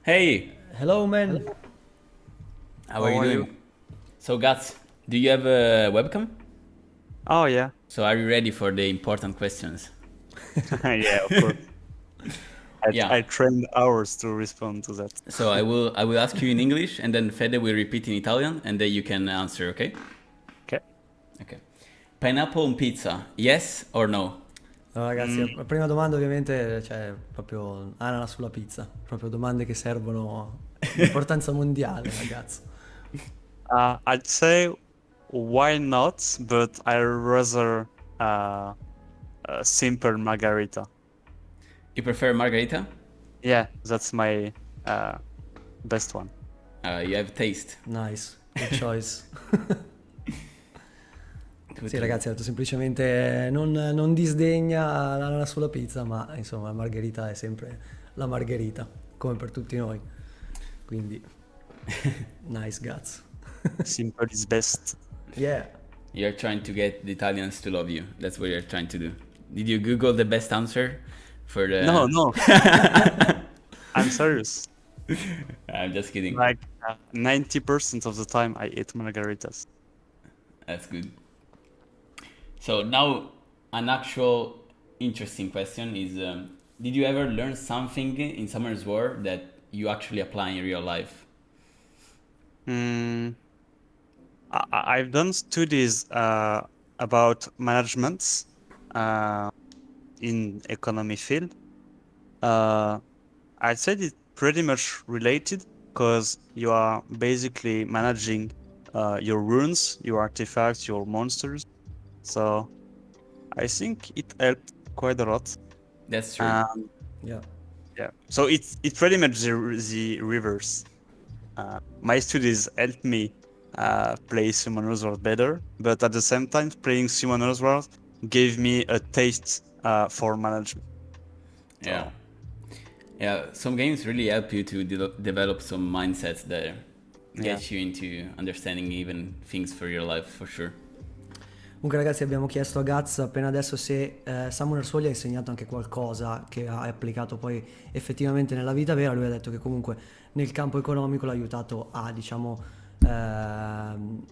Hey, Hello, man. how are you doing? So, Gats, do you have a webcam? Oh, yeah. So, are you ready for the important questions? Yeah, of course. Yeah. I trained hours to respond to that. So I will ask you in English, and then Fede will repeat in Italian, and then you can answer. Okay? Okay. Okay. Pineapple on pizza, yes or no? Allora, ragazzi, la prima domanda ovviamente c'è proprio ananas sulla pizza, proprio domande che servono di importanza mondiale, ragazzi. I'd say why not, but I rather a simple margarita. You prefer margarita? Yeah, that's my best one. You have taste. Nice, good choice. Good Sì, to- ragazzi, ha detto semplicemente non disdegna l'ananas sulla pizza, ma insomma, la margherita è sempre la margherita, come per tutti noi. Quindi, nice guts. Simple is best. Yeah. You're trying to get the Italians to love you. That's what you're trying to do. Did you Google the best answer for the? No. I'm serious. I'm just kidding. Like 90% of the time I eat margaritas. That's good. So now, an actual interesting question is: did you ever learn something in Summer's War that you actually apply in real life? I've done studies about management in economy field. I'd say it's pretty much related because you are basically managing your runes, your artifacts, your monsters. So I think it helped quite a lot. That's true. Yeah. Yeah. So it's pretty much the reverse. My studies helped me play Summoner's World better, but at the same time, playing Summoner's World gave me a taste for management. Yeah. Yeah, some games really help you to develop some mindsets that get you into understanding even things for your life, for sure. Comunque ragazzi abbiamo chiesto a Gaz appena adesso se Summoner's War gli ha insegnato anche qualcosa che ha applicato poi effettivamente nella vita vera. Lui ha detto che comunque nel campo economico l'ha aiutato a, diciamo, non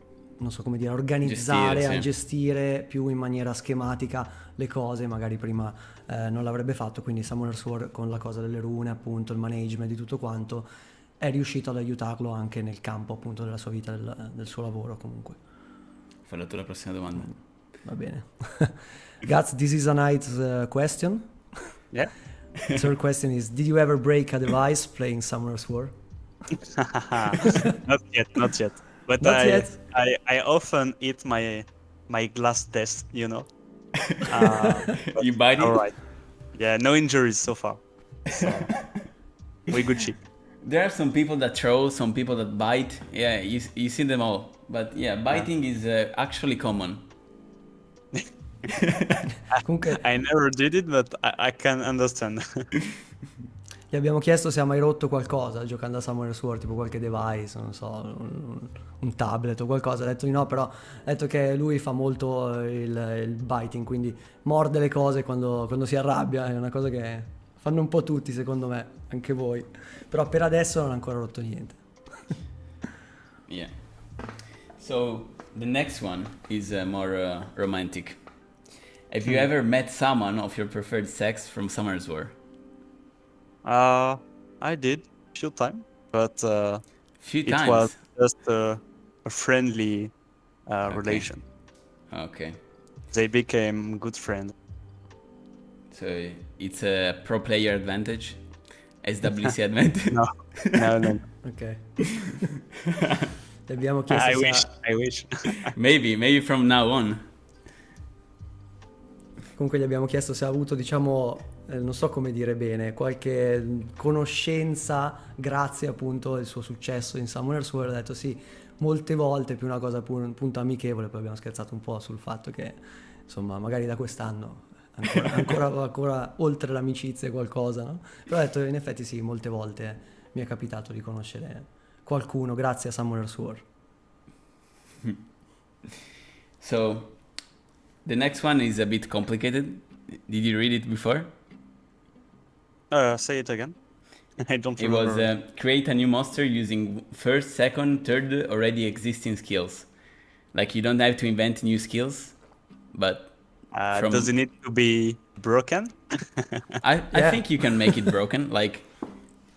so come dire, organizzare, a gestire più in maniera schematica le cose, magari prima non l'avrebbe fatto, quindi Summoner's War con la cosa delle rune, appunto, il management di tutto quanto, è riuscito ad aiutarlo anche nel campo appunto della sua vita, del suo lavoro comunque. Fallo tu la prossima domanda. Va bene. Guts, this is a nice question. Yeah. So your question is, did you ever break a device playing Summoner's War? Not yet. But Not yet. I often eat my glass test, you know. You bite it? All right. Yeah, no injuries so far. So, we Gucci. There are some people that throw, some people that bite. Yeah, you see them all. But yeah, biting is actually common. Comunque I never did it, but I can understand. gli abbiamo chiesto se ha mai rotto qualcosa giocando a Summoner's War, tipo qualche device, non so, un tablet o qualcosa. Ha detto di no, però ha detto che lui fa molto il biting, quindi morde le cose quando si arrabbia. È una cosa che fanno un po' tutti, secondo me, anche voi. Però per adesso non ha ancora rotto niente. Yeah. So the next one is more romantic. Have you ever met someone of your preferred sex from Summer's War? I did a few times, but Few it times. was just a friendly relation. Okay. They became good friends. So it's a pro player advantage, SWC advantage. No. Ok. Gli abbiamo chiesto I wish. Maybe from now on. Comunque gli abbiamo chiesto se ha avuto, diciamo, non so come dire bene, qualche conoscenza grazie appunto al suo successo in Summoner's War. Ha detto sì, molte volte, più una cosa appunto amichevole. Poi abbiamo scherzato un po' sul fatto che insomma magari da quest'anno ancora oltre l'amicizia qualcosa, no? Però ha detto in effetti sì, molte volte mi è capitato di conoscere qualcuno grazie a Summoner's War. So the next one is a bit complicated. Did you read it before? Say it again. I don't It was remember. create a new monster using first, second, third already existing skills. Like you don't have to invent new skills, but Does it from need to be broken? I Yeah. think you can make it broken. Like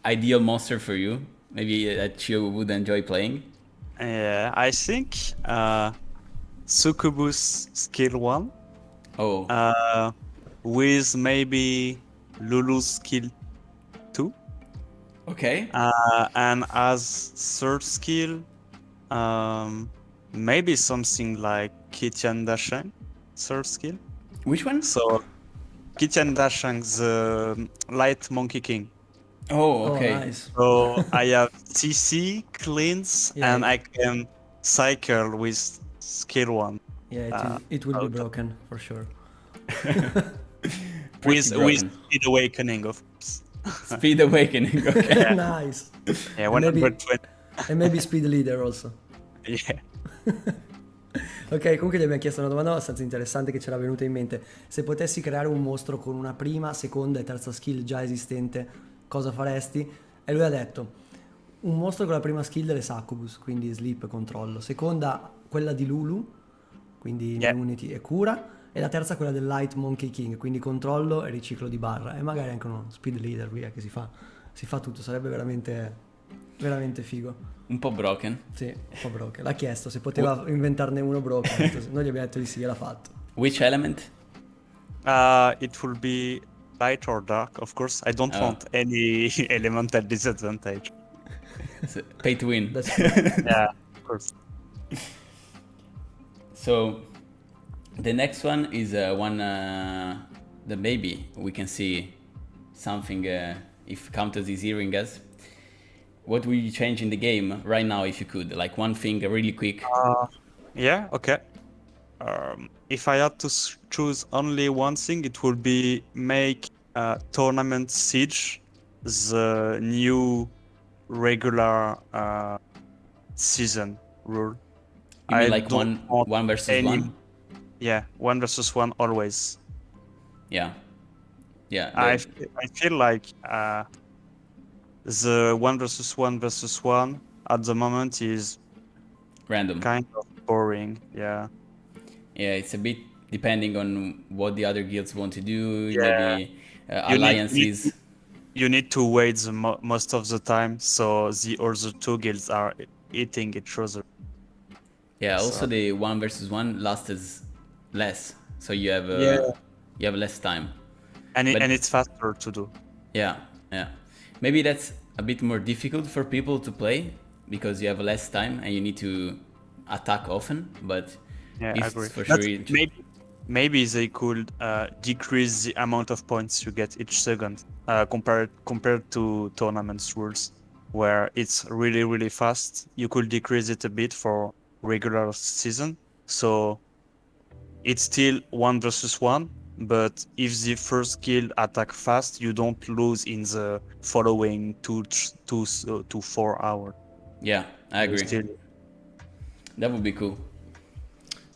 ideal monster for you, maybe that you would enjoy playing. Yeah, I think Succubus skill 1 Oh, with maybe Lulu's skill 2. okay. And as third skill, maybe something like Kitchen Dashang, third skill. Which one? So Kitchen Dashang, the light monkey king. Oh, Oh, okay. nice. So I have CC, cleanse, Yeah, and yeah. I can cycle with skill 1. Yeah, it will be out. broken for sure. With broken. Speed Awakening, of course. Speed Awakening. Okay. Nice. Yeah, And maybe, 120. and maybe speed leader also. Yeah. Ok, comunque gli abbiamo chiesto una domanda abbastanza interessante che ci era venuta in mente. Se potessi creare un mostro con una prima, seconda e terza skill già esistente, cosa faresti? E lui ha detto, un mostro con la prima skill delle Succubus, quindi sleep e controllo. Seconda, quella di Lulu, quindi Yeah. immunity e cura. E la terza quella del Light Monkey King, quindi controllo e riciclo di barra. E magari anche uno speed leader, via, che si fa tutto. Sarebbe veramente, veramente figo. Un po' broken. Sì, un po' broken. L'ha chiesto se poteva inventarne uno broken. Noi gli abbiamo detto di sì e l'ha fatto. Which element? It will be light or dark, of course. I don't Oh. want any elemental disadvantage. So, pay to win. That's Yeah, of course. So the next one is one the baby. We can see something if Countess is hearing us. What would you change in the game right now if you could? Like one thing really quick. Yeah, okay. If I had to choose only one thing, it would be make Tournament Siege the new regular season rule. You mean I like don't want one versus any- one? Yeah, 1 versus 1 always. Yeah. Yeah. I feel like the 1 versus 1 at the moment is random. kind of boring. Yeah. Yeah, it's a bit depending on what the other guilds want to do. Yeah. Maybe alliances. You need to wait most of the time, so the other two guilds are eating each other. Yeah. Also, So- the one versus one lasts less, so you have you have less time. And But- it's faster to do. Yeah, yeah. Maybe that's a bit more difficult for people to play because you have less time and you need to attack often. But Yeah, I it's agree. for But sure. maybe they could decrease the amount of points you get each second compared to tournaments rules, where it's really fast. You could decrease it a bit for regular season, so it's still 1 versus 1. But if the first guild attack fast, you don't lose in the following 2 to 4 hours. Yeah, I agree. Still, That would be cool.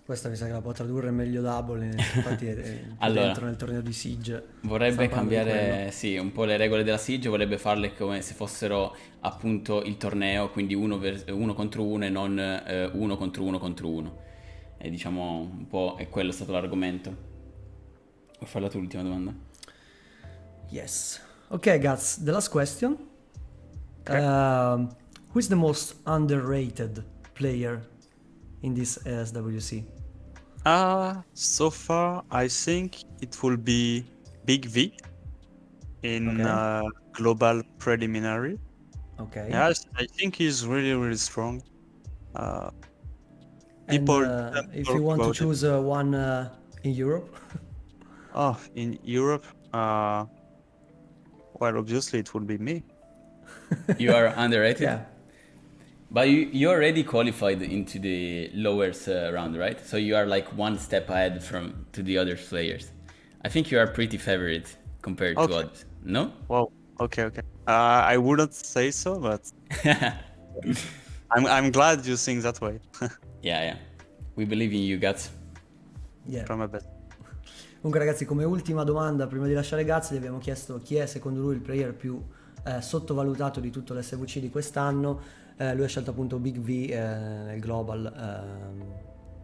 Questa mi sa che la può tradurre meglio Double, infatti è Allora. dentro nel torneo di Siege. Vorrebbe Stavo parlando di cambiare, quello. sì, un po' le regole della Siege, vorrebbe farle come se fossero appunto il torneo, quindi uno contro uno e non uno contro uno contro uno. E diciamo un po' è quello stato l'argomento. Vuoi fare la tua ultima domanda? Yes. Ok, Gaz, the last question. Who is the most underrated player in this SWC? so far, I think it will be Big V in Okay. global preliminary. Ok. Yes, I think he's really strong. And People if talk you want to about it. choose one in Europe? Oh, in Europe, well, obviously it would be me. You are underrated? Yeah. But you already qualified into the lowest round, right? So you are like one step ahead to the other players. I think you are pretty favorite compared to Okay. others. No? Wow. Okay. I wouldn't say so, but I'm glad you think that way. Yeah. We believe in you, Guts. Yeah. From a bit. Comunque ragazzi, come ultima domanda prima di lasciare Gaz, gli abbiamo chiesto chi è secondo lui il player più sottovalutato di tutto l'SWC di quest'anno. Lui ha scelto appunto Big V nel Global,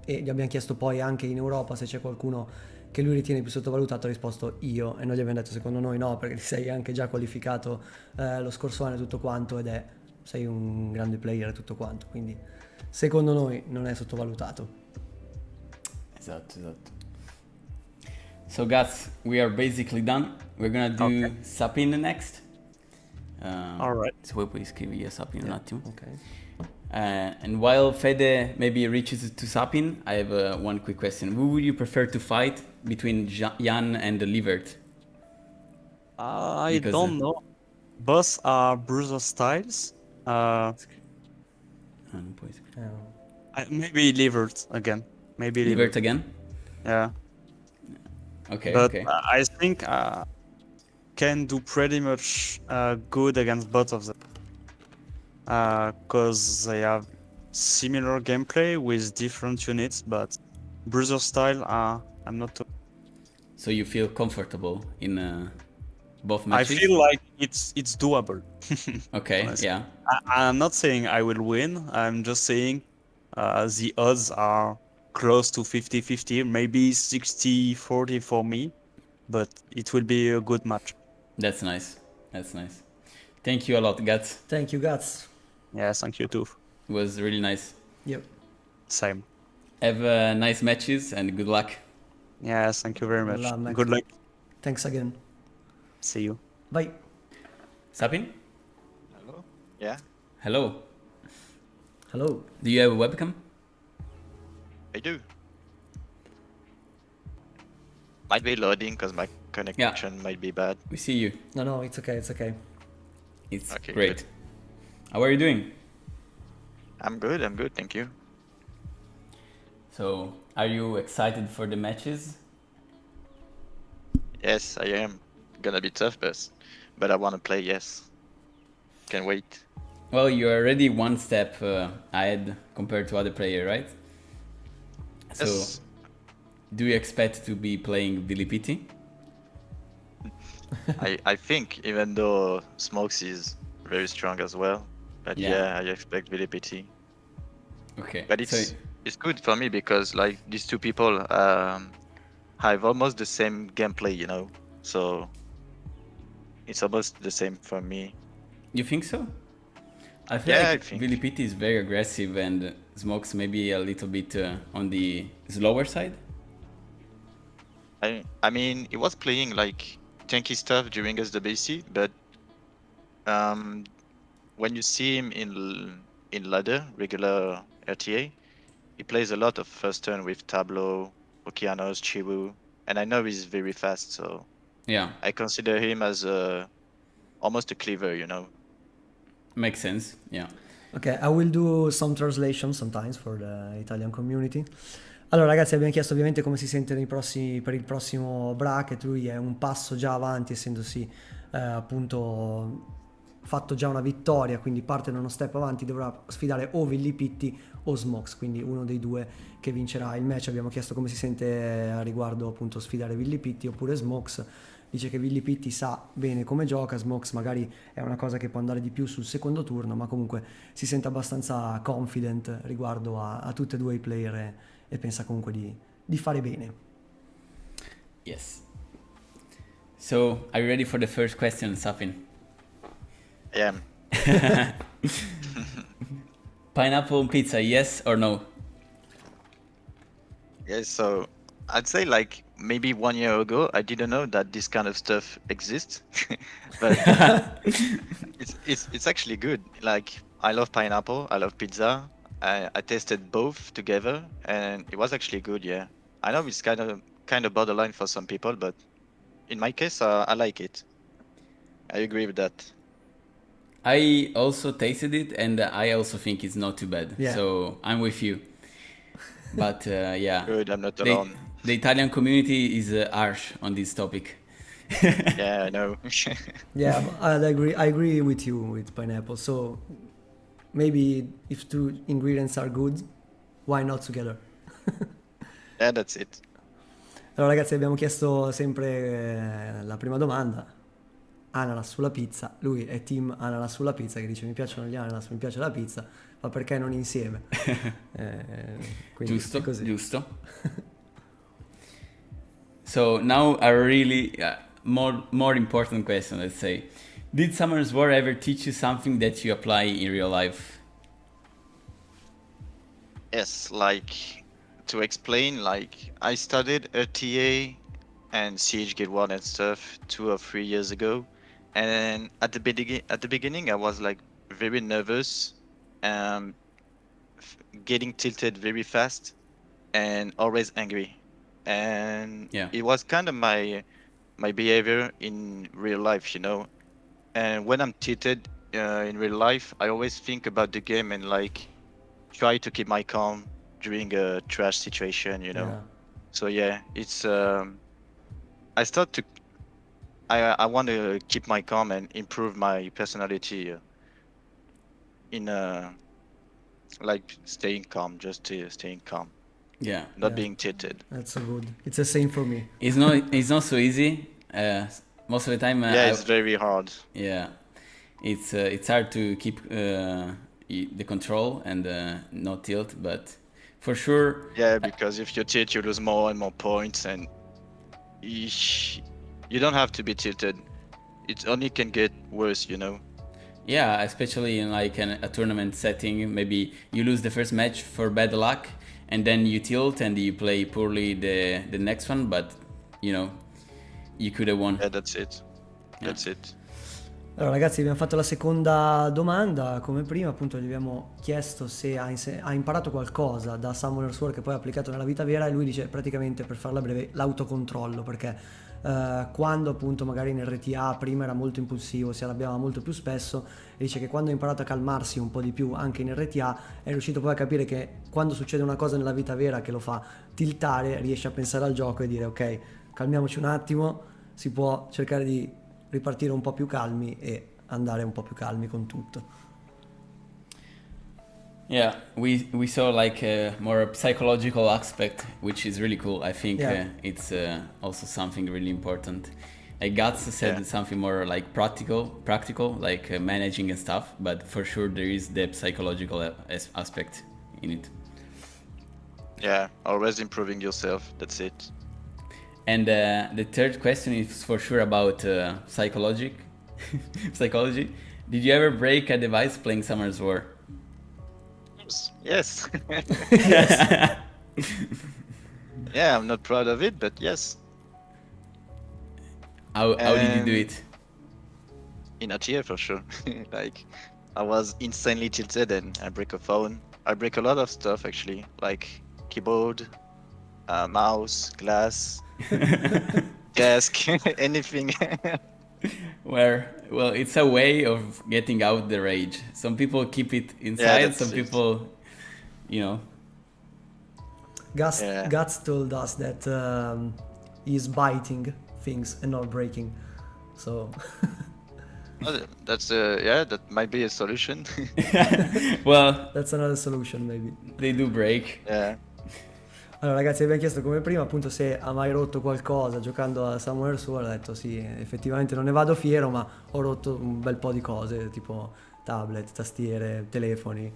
e gli abbiamo chiesto poi anche in Europa se c'è qualcuno che lui ritiene più sottovalutato. Ha risposto io, e noi gli abbiamo detto secondo noi no, perché ti sei anche già qualificato lo scorso anno e tutto quanto, sei un grande player e tutto quanto, quindi secondo noi non è sottovalutato. Esatto. So guys, we are basically done. We're gonna do Sapyn next. Alright. Se vuoi puoi scrivere a Sapyn un attimo. Ok. And while Fede maybe reaches to Sapyn, I have one quick question. Who would you prefer to fight between Jan and Livert? I Because, don't know. Both are bruiser styles. Non puoi scrivere. Maybe Livert again. Maybe Livert again? Yeah. Okay, But okay. I think can do pretty much good against both of them. Because they have similar gameplay with different units, but bruiser style I'm not too... So you feel comfortable in both I matches? feel like it's doable. Okay, honestly. yeah. I'm not saying I will win. I'm just saying the odds are close to 50-50, maybe 60-40 for me, but it will be a good match. That's nice. Thank you a lot, Guts. Thank you, Guts. Yes, thank you too. It was really nice. Yep. Same. Have nice matches and good luck. Yes, thank you very much. Good luck. Good luck. Thanks again. See you. Bye. Sapyn? Hello? Yeah, Hello. Hello. Do you have a webcam? I do. Might be loading because my connection might be bad. We see you. No, it's okay. It's Okay, great. good. How are you doing? I'm good, thank you. So, are you excited for the matches? Yes, I am. Gonna be tough, but I want to play, yes. Can't wait. Well, you're already one step ahead compared to other players, right? So, Yes. do you expect to be playing Vilipiti? I think, even though Smokes is very strong as well, but Yeah. yeah, I expect VDPT. Okay. But So, it's good for me because like these two people have almost the same gameplay, you know. So it's almost the same for me. you think so? I feel Yeah, like I think. Vilipiti is very aggressive and Smokes maybe a little bit on the slower side. I mean, he was playing like tanky stuff during SWC, but when you see him in ladder, regular RTA, he plays a lot of first turn with Tableau, Okeanos, Chibu, and I know he's very fast, so Yeah, I consider him as almost a cleaver, you know. makes sense. Yeah. Ok, I will do some translation sometimes for the Italian community. Allora ragazzi, abbiamo chiesto ovviamente come si sente per il prossimo bracket. Lui è un passo già avanti, essendosi appunto fatto già una vittoria, quindi parte da uno step avanti, dovrà sfidare o Villipitti o Smokes, quindi uno dei due che vincerà il match. Abbiamo chiesto come si sente a riguardo appunto sfidare Villipitti oppure Smokes. Dice che Villipitti sa bene come gioca, Smokes magari è una cosa che può andare di più sul secondo turno, ma comunque si sente abbastanza confident riguardo a tutti e due i player e pensa comunque di fare bene. Yes. So, are you ready for the first question, Sapyn? I am. Pineapple on pizza, yes or no? Yes, so I'd say like maybe 1 year ago I didn't know that this kind of stuff exists, but it's actually good. Like I love pineapple, I love pizza. I tasted both together and it was actually good. Yeah, I know it's kind of borderline for some people, but in my case I like it. I agree with that. I also tasted it and I also think it's not too bad. Yeah. So, I'm with you. But yeah. Good, I'm not alone. The Italian community is harsh on this topic. Yeah, I know. Yeah, I agree with you with pineapple. So maybe if two ingredients are good, why not together? Yeah, that's it. Allora ragazzi, abbiamo chiesto sempre la prima domanda. ananas sulla pizza, lui è team ananas sulla pizza, che dice mi piacciono gli ananas, mi piace la pizza, ma perché non insieme? Quindi Giusto, è così. giusto. So now a really more important question, let's say. Did Summoners War ever teach you something that you apply in real life? Yes, like to explain, like I studied RTA and Siege Guild 1 and stuff 2 or 3 years ago, and at the beginning I was like very nervous, um, getting tilted very fast, and always angry, and Yeah. it was kind of my behavior in real life, you know. And when I'm tilted in real life, I always think about the game and like try to keep my calm during a trash situation, you know. Yeah. So yeah, it's I start to I want to keep my calm and improve my personality in like staying calm, just to staying calm, Yeah. not Yeah. being tilted. That's so good. It's the same for me. It's not so easy. Most of the time, Yeah, it's very hard. yeah, it's hard to keep the control and not tilt, but for sure, Yeah, because if you tilt, you lose more and more points, and you don't have to be tilted. It only can get worse, you know. yeah, especially in like a tournament setting, maybe you lose the first match for bad luck, and then you tilt and you play poorly the next one, but you know, you could have won. Yeah, that's it. That's it. Allora ragazzi, abbiamo fatto la seconda domanda, come prima appunto gli abbiamo chiesto se ha imparato qualcosa da Summoner's War che poi ha applicato nella vita vera, e lui dice praticamente, per farla breve, l'autocontrollo, perché quando appunto magari in RTA prima era molto impulsivo, si arrabbiava molto più spesso, e dice che quando ha imparato a calmarsi un po' di più anche in RTA è riuscito poi a capire che quando succede una cosa nella vita vera che lo fa tiltare, riesce a pensare al gioco e dire ok, calmiamoci un attimo, si può cercare di ripartire un po' più calmi e andare un po' più calmi con tutto. Yeah, we saw like a more psychological aspect, which is really cool. I think Yeah. it's also something really important. Like Guts said, Yeah. something more like practical, like managing and stuff. But for sure, there is the psychological aspect in it. Yeah, always improving yourself. That's it. And the third question is for sure about psychology. Psychology. Did you ever break a device playing Summer's War? Yes. Yeah, I'm not proud of it, but yes. How did you do And- it? In a tier for sure. Like, I was insanely tilted and I break a phone. I break a lot of stuff actually, like keyboard, mouse, glass, desk, anything. Well, it's a way of getting out the rage. Some people keep it inside, that's some it. people, you know. Guts, Yeah. Guts told us that he's biting things and not breaking, so Oh, that's yeah, that might be a solution. Well, that's another solution maybe. they do break. Yeah. Allora ragazzi, abbiamo chiesto come prima appunto se ha mai rotto qualcosa giocando a Summoner's War, ha detto sì, effettivamente non ne vado fiero, ma ho rotto un bel po' di cose, tipo tablet, tastiere, telefoni,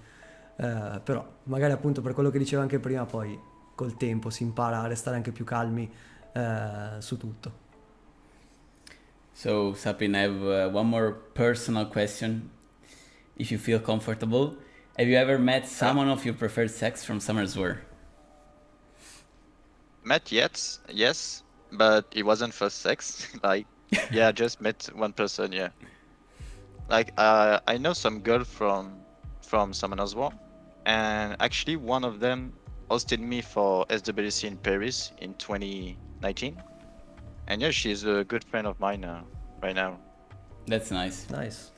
però magari appunto per quello che diceva anche prima, poi col tempo si impara a restare anche più calmi su tutto. So, Sapyn, I have one more personal question. If you feel comfortable, have you ever met someone of your preferred sex from Summer's War? Met yet? Yes, but it wasn't for sex. Like, yeah, just met one person. Yeah. Like, I know some girl from Summoner's War, and actually one of them hosted me for SWC in Paris in 2019. And yeah, she's a good friend of mine right now. That's nice. Nice.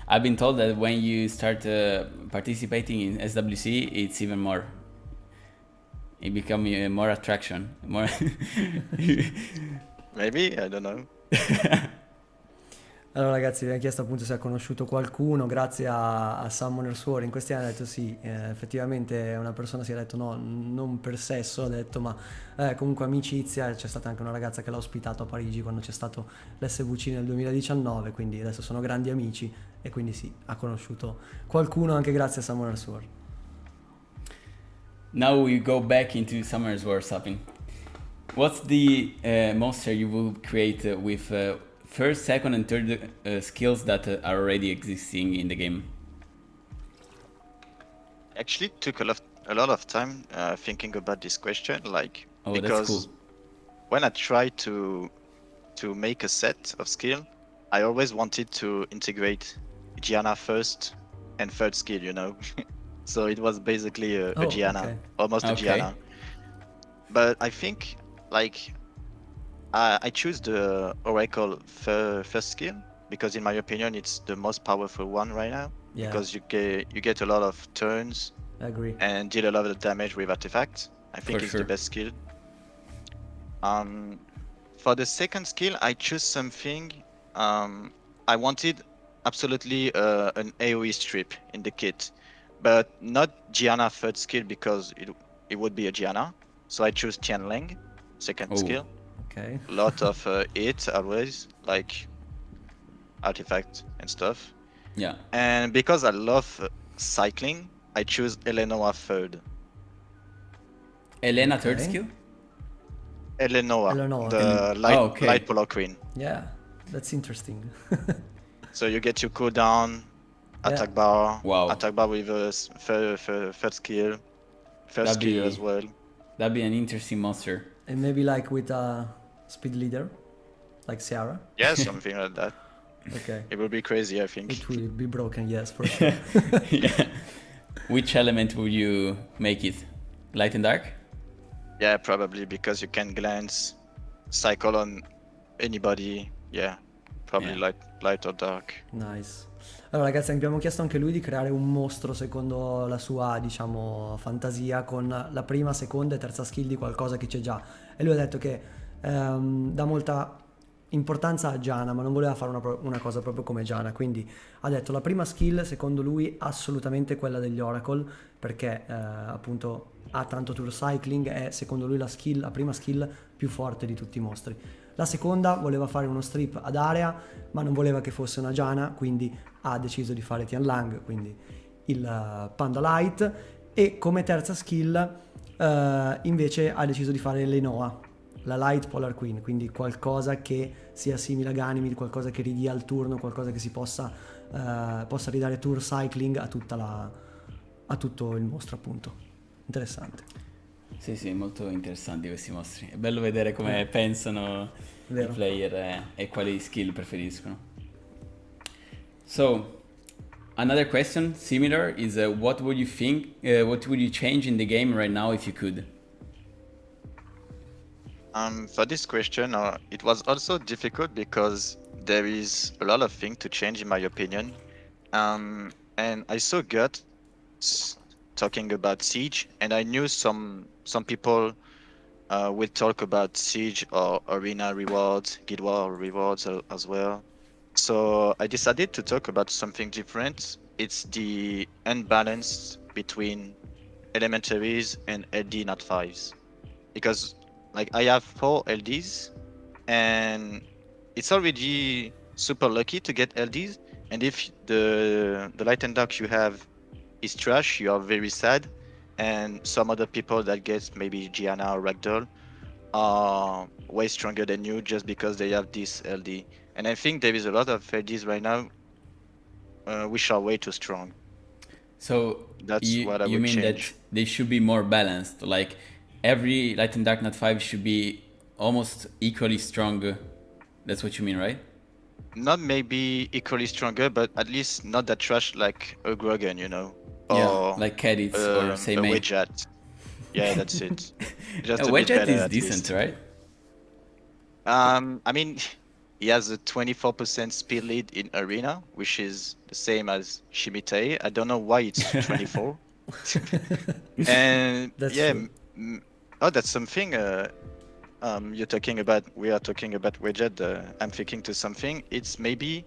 I've been told that when you start participating in SWC, it's even more. It becomes more attraction. More. Maybe, I don't know. Allora ragazzi, vi abbiamo chiesto appunto se ha conosciuto qualcuno grazie a Summoner's War. In questi anni ha detto sì, effettivamente una persona si è detto no, non per sesso, ha detto ma comunque amicizia. C'è stata anche una ragazza che l'ha ospitato a Parigi quando c'è stato l'SWC nel 2019, quindi adesso sono grandi amici e quindi sì, ha conosciuto qualcuno anche grazie a Summoner's War. Now we go back into Summer's War, Sapyn. What's the monster you will create with first, second, and third skills that are already existing in the game? Actually took a lot of time thinking about this question, like Oh, that's because cool. when I tried to make a set of skill, I always wanted to integrate Gianna first and third skill, you know. So it was basically a Oh, Gianna, okay. almost a Okay. Gianna. But I think like I choose the Oracle first skill because in my opinion it's the most powerful one right now. Yeah. Because you get a lot of turns I agree. and deal a lot of damage with artifacts. I think For it's sure. the best skill. For the second skill, I choose something. I wanted absolutely an AoE strip in the kit, but not Gianna third skill because it would be a Gianna. So I choose Tianling, second Oh. skill. Ok. Lot of it always, like artifact and stuff. Yeah. And because I love cycling, I choose Eleanor third. Elena, Okay. third skill? Eleanor, Eleanor. the Oh, okay. light polar queen. Yeah, that's interesting. So you get your cooldown, Yeah. attack bar, Wow. attack bar with a third skill, first That'd skill be- as well. That'd be an interesting monster. And maybe like with a speed leader, like Ciara. Yeah, something like that. Okay. It would be crazy, I think. It will be broken, yes, for sure. Yeah. Which element would you make it? Light and dark? Yeah, probably because you can glance, cycle on anybody. Yeah, probably Yeah. light or dark. Nice. Allora ragazzi, abbiamo chiesto anche lui di creare un mostro secondo la sua, diciamo, fantasia con la prima, seconda e terza skill di qualcosa che c'è già. E lui ha detto che dà molta importanza a Gianna, ma non voleva fare una cosa proprio come Gianna, quindi ha detto la prima skill secondo lui assolutamente quella degli Oracle, perché appunto ha tanto tour cycling, è secondo lui la prima skill più forte di tutti i mostri. La seconda voleva fare uno strip ad area, ma non voleva che fosse una Gianna, quindi ha deciso di fare Tianlang, quindi il Panda Light. E come terza skill invece ha deciso di fare l'Enoa, la Light Polar Queen, quindi qualcosa che sia simile a Ganymede, qualcosa che ridia al turno, qualcosa che si possa ridare tour cycling a tutto il mostro, appunto. Interessante. Sì, sì, molto interessanti questi mostri. È bello vedere come pensano Vero. i player e quali skill preferiscono. So, another question similar is what would you think, what would you change in the game right now if you could? For this question, it was also difficult because there is a lot of things to change in my opinion. And I saw Gut talking about Siege, and I knew some people will talk about Siege or Arena rewards, Guild War rewards as well. So I decided to talk about something different. It's the unbalance between elementaries and LD not 5s. Because like I have 4 LDs and it's already super lucky to get LDs, and if the light and dark you have is trash, you are very sad. And some other people that get maybe Gianna or Ragdoll are way stronger than you just because they have this LD. And I think there is a lot of LDs right now which are way too strong. So That's what I you would mean change. that they should be more balanced? Like every Light and Dark Knight 5 should be almost equally strong. That's what you mean, right? Not maybe equally stronger, but at least not that trash like a Grogan, you know? Yeah, Or like Cadits or a Seimei. Wedgeat. Yeah, that's it. Just a bit Wedgeat better is at decent, least. right? I mean, he has a 24% speed lead in Arena, which is the same as Shimite. I don't know why it's 24. And That's yeah, true. that's something. You're talking about. We are talking about Wedgeat. I'm thinking to something. It's maybe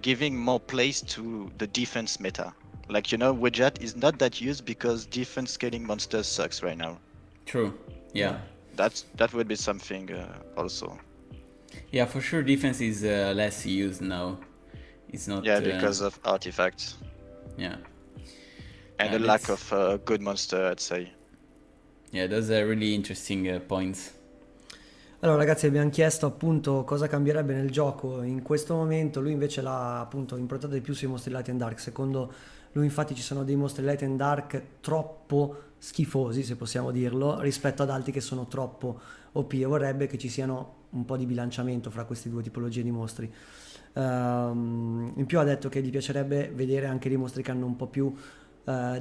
giving more place to the defense meta. Like, you know, Wedget is not that used because defense scaling monsters sucks right now. True. Yeah. That would be something also. Yeah, for sure. Defense is less used now. It's not. Yeah, because of artifacts. Yeah. And Yeah, the lack that's- of good monster, I'd say. Yeah, those are really interesting points. Allora ragazzi, abbiamo chiesto appunto cosa cambierebbe nel gioco in questo momento. Lui invece l'ha appunto improntato di più sui mostri Light and Dark. Secondo lui infatti ci sono dei mostri Light and Dark troppo schifosi, se possiamo dirlo, rispetto ad altri che sono troppo OP, e vorrebbe che ci siano un po' di bilanciamento fra queste due tipologie di mostri. In più ha detto che gli piacerebbe vedere anche dei mostri che hanno un po' più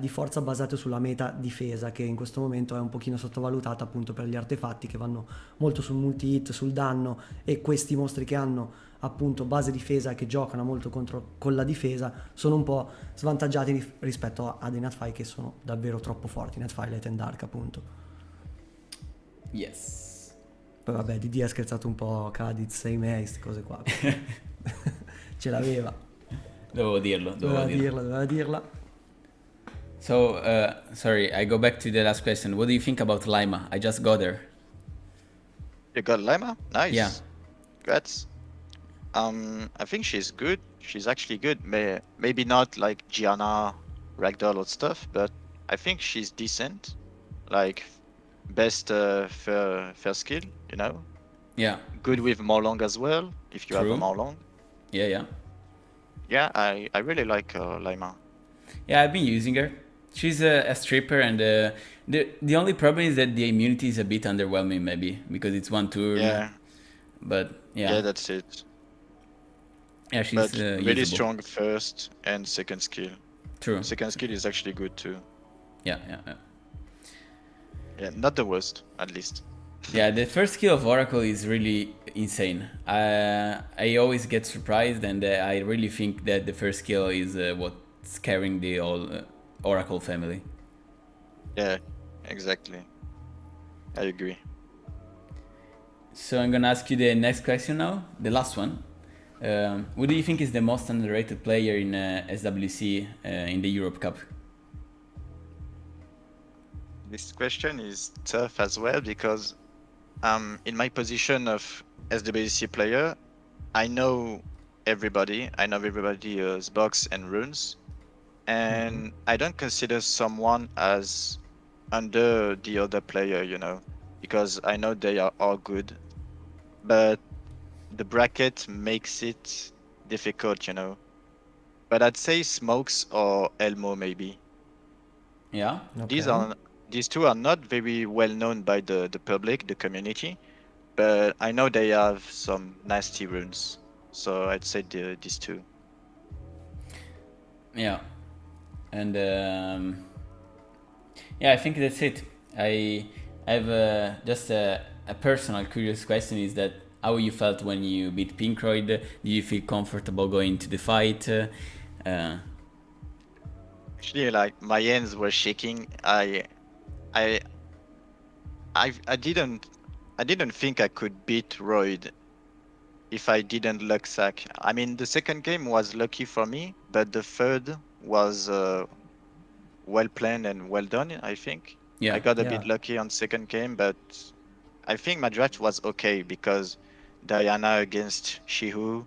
di forza basate sulla meta difesa, che in questo momento è un pochino sottovalutata appunto per gli artefatti che vanno molto sul multi-hit, sul danno, e questi mostri che hanno appunto base difesa, che giocano molto con la difesa, sono un po' svantaggiati rispetto a dei Natfai che sono davvero troppo forti, Natfai Light and Dark appunto. Yes. Poi vabbè, DD ha scherzato un po', Kha'Zix, 6 queste cose qua. Ce l'aveva. Dovevo dirlo. Doveva dirla. So, sorry, I go back to the last question. What do you think about Lima? I just got her. You got Lima? Nice. Yeah. Congrats. I think she's good. She's actually good. Maybe not like Gianna, Ragdoll or stuff, but I think she's decent. Like, best fair skill, you know? Yeah. Good with Morlong as well, if you have True. a Morlong. Yeah. Yeah, I really like Lima. Yeah, I've been using her. She's a stripper, and the only problem is that the immunity is a bit underwhelming, maybe because it's one turn. Yeah. But yeah. Yeah, that's it. Yeah, she's But really usable. strong first and second skill. True. Second skill is actually good too. Yeah. Yeah, not the worst, at least. Yeah, the first skill of Oracle is really insane. I always get surprised, and I really think that the first skill is what's carrying the whole Oracle family. Yeah, exactly. I agree. So I'm gonna ask you the next question now, the last one. Who do you think is the most underrated player in SWC in the Europe Cup? This question is tough as well because in my position of SWC player, I know everybody. I know everybody's box and runes, and I don't consider someone as under the other player, you know, because I know they are all good, but the bracket makes it difficult, you know. But I'd say Smokes or Elmo maybe. Yeah. Okay. These two are not very well known by the public, the community, but I know they have some nasty runes. So I'd say these two. Yeah. And yeah, I think that's it. I have just a personal curious question, is that how you felt when you beat Pinkroyd? Do you feel comfortable going to the fight? Actually, like my hands were shaking. I didn't think I could beat Royd if I didn't luck sack. I mean, the second game was lucky for me, but the third was well planned and well done, I think. Yeah. I got a Yeah. bit lucky on second game, but I think my draft was okay because Diana against Shihu.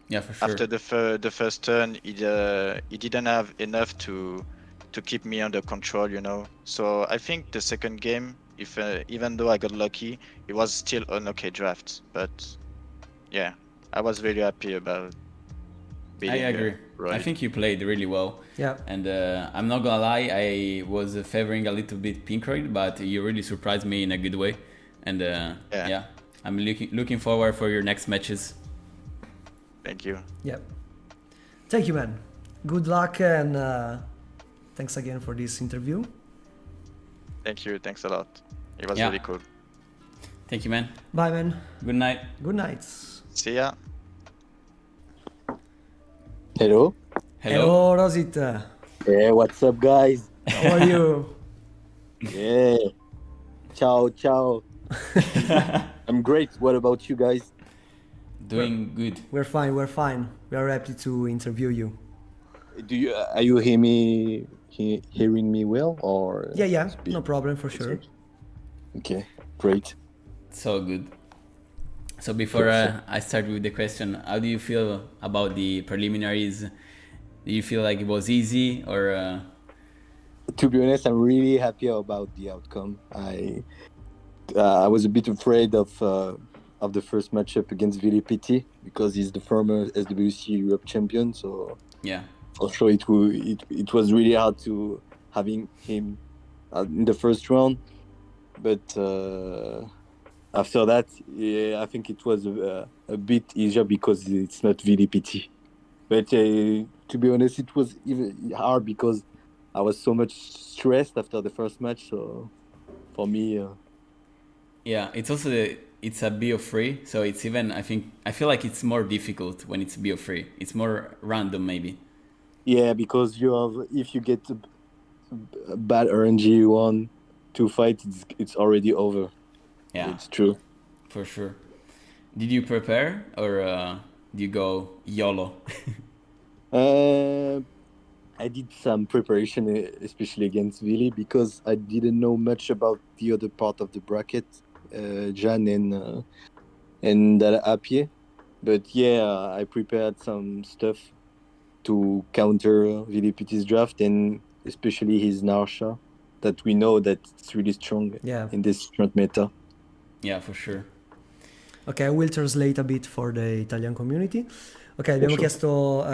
Yeah, for sure. After the first turn, he didn't have enough to keep me under control, you know. So I think the second game, if even though I got lucky, it was still an okay draft. But yeah, I was very happy about I beating. agree. Royd. I think you played really well. Yeah. And I'm not gonna lie, I was favoring a little bit Pinkroyd, but you really surprised me in a good way. And yeah, I'm looking forward for your next matches. Thank you. Yeah. Thank you, man. Good luck, and thanks again for this interview. Thank you. Thanks a lot. It was Yeah. really cool. Thank you, man. Bye, man. Good night. Good night. See ya. Hello. Hello. Rosith. Yeah, what's up, guys? How are you? Yeah. Ciao, ciao. I'm great. What about you guys? Doing good. We're fine. We are happy to interview you. Are you hearing me well or? Yeah, no problem for sure. Okay, great. So good. So before I start with the question, how do you feel about the preliminaries? Do you feel like it was easy or? To be honest, I'm really happy about the outcome. I was a bit afraid of the first matchup against Vili because he's the former SWC Europe champion. So Yeah. for sure, it was really hard to having him in the first round. But after that, yeah, I think it was a bit easier because it's not Vili. But to be honest, it was even hard because I was so much stressed after the first match. So for me, Yeah, it's also it's a BO3, so it's even I feel like it's more difficult when it's BO3. It's more random maybe. yeah, because if you get a bad RNG one to fight, it's already over. Yeah, It's true. for sure. Did you prepare or do you go YOLO? I did some preparation, especially against Vili, because I didn't know much about the other part of the bracket, Jan and Apie. But yeah, I prepared some stuff to counter Vili draft and especially his Narsha, that we know that it's really strong in this current meta. Yeah, for sure. Ok, I will translate a bit for the Italian community. Ok, abbiamo chiesto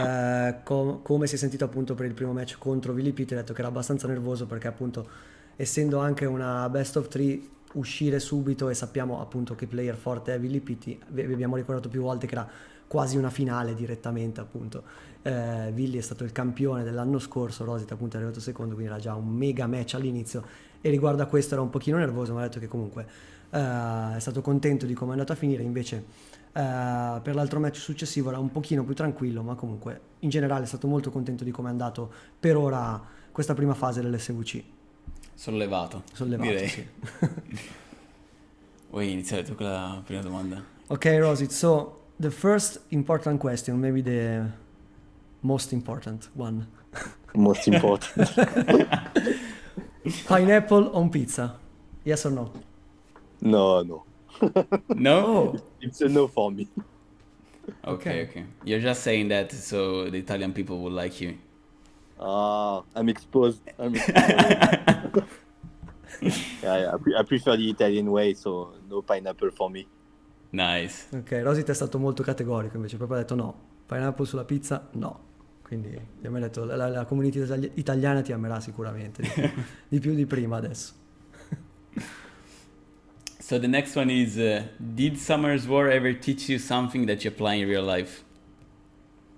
come si è sentito appunto per il primo match contro Vili Pitti. Ha detto che era abbastanza nervoso perché appunto essendo anche una best of 3 uscire subito, e sappiamo appunto che player forte è Vili Pitti, vi abbiamo ricordato più volte che era quasi una finale direttamente appunto. Villi è stato il campione dell'anno scorso, Rosith appunto è arrivato secondo, quindi era già un mega match all'inizio, e riguardo a questo era un pochino nervoso, ma ha detto che comunque è stato contento di come è andato a finire. Invece per l'altro match successivo era un pochino più tranquillo, ma comunque in generale è stato molto contento di come è andato per ora questa prima fase dell'SWC. Sollevato, direi. Sì. Vuoi iniziare tu con la prima domanda? Ok, Rosith, so the first important question, maybe the most important one. Most important. Pineapple on pizza, yes or no? No. No? Oh, It's a no for me. Okay. You're just saying that so the Italian people will like you. I'm exposed. Yeah, I prefer the Italian way, so no pineapple for me. Nice. ok, Rosith è stato molto categorico, invece proprio ha detto no, pineapple sulla pizza no. Quindi ti ha detto la community italiana ti amerà sicuramente di più di prima adesso. So the next one is, did Summer's War ever teach you something that you apply in real life?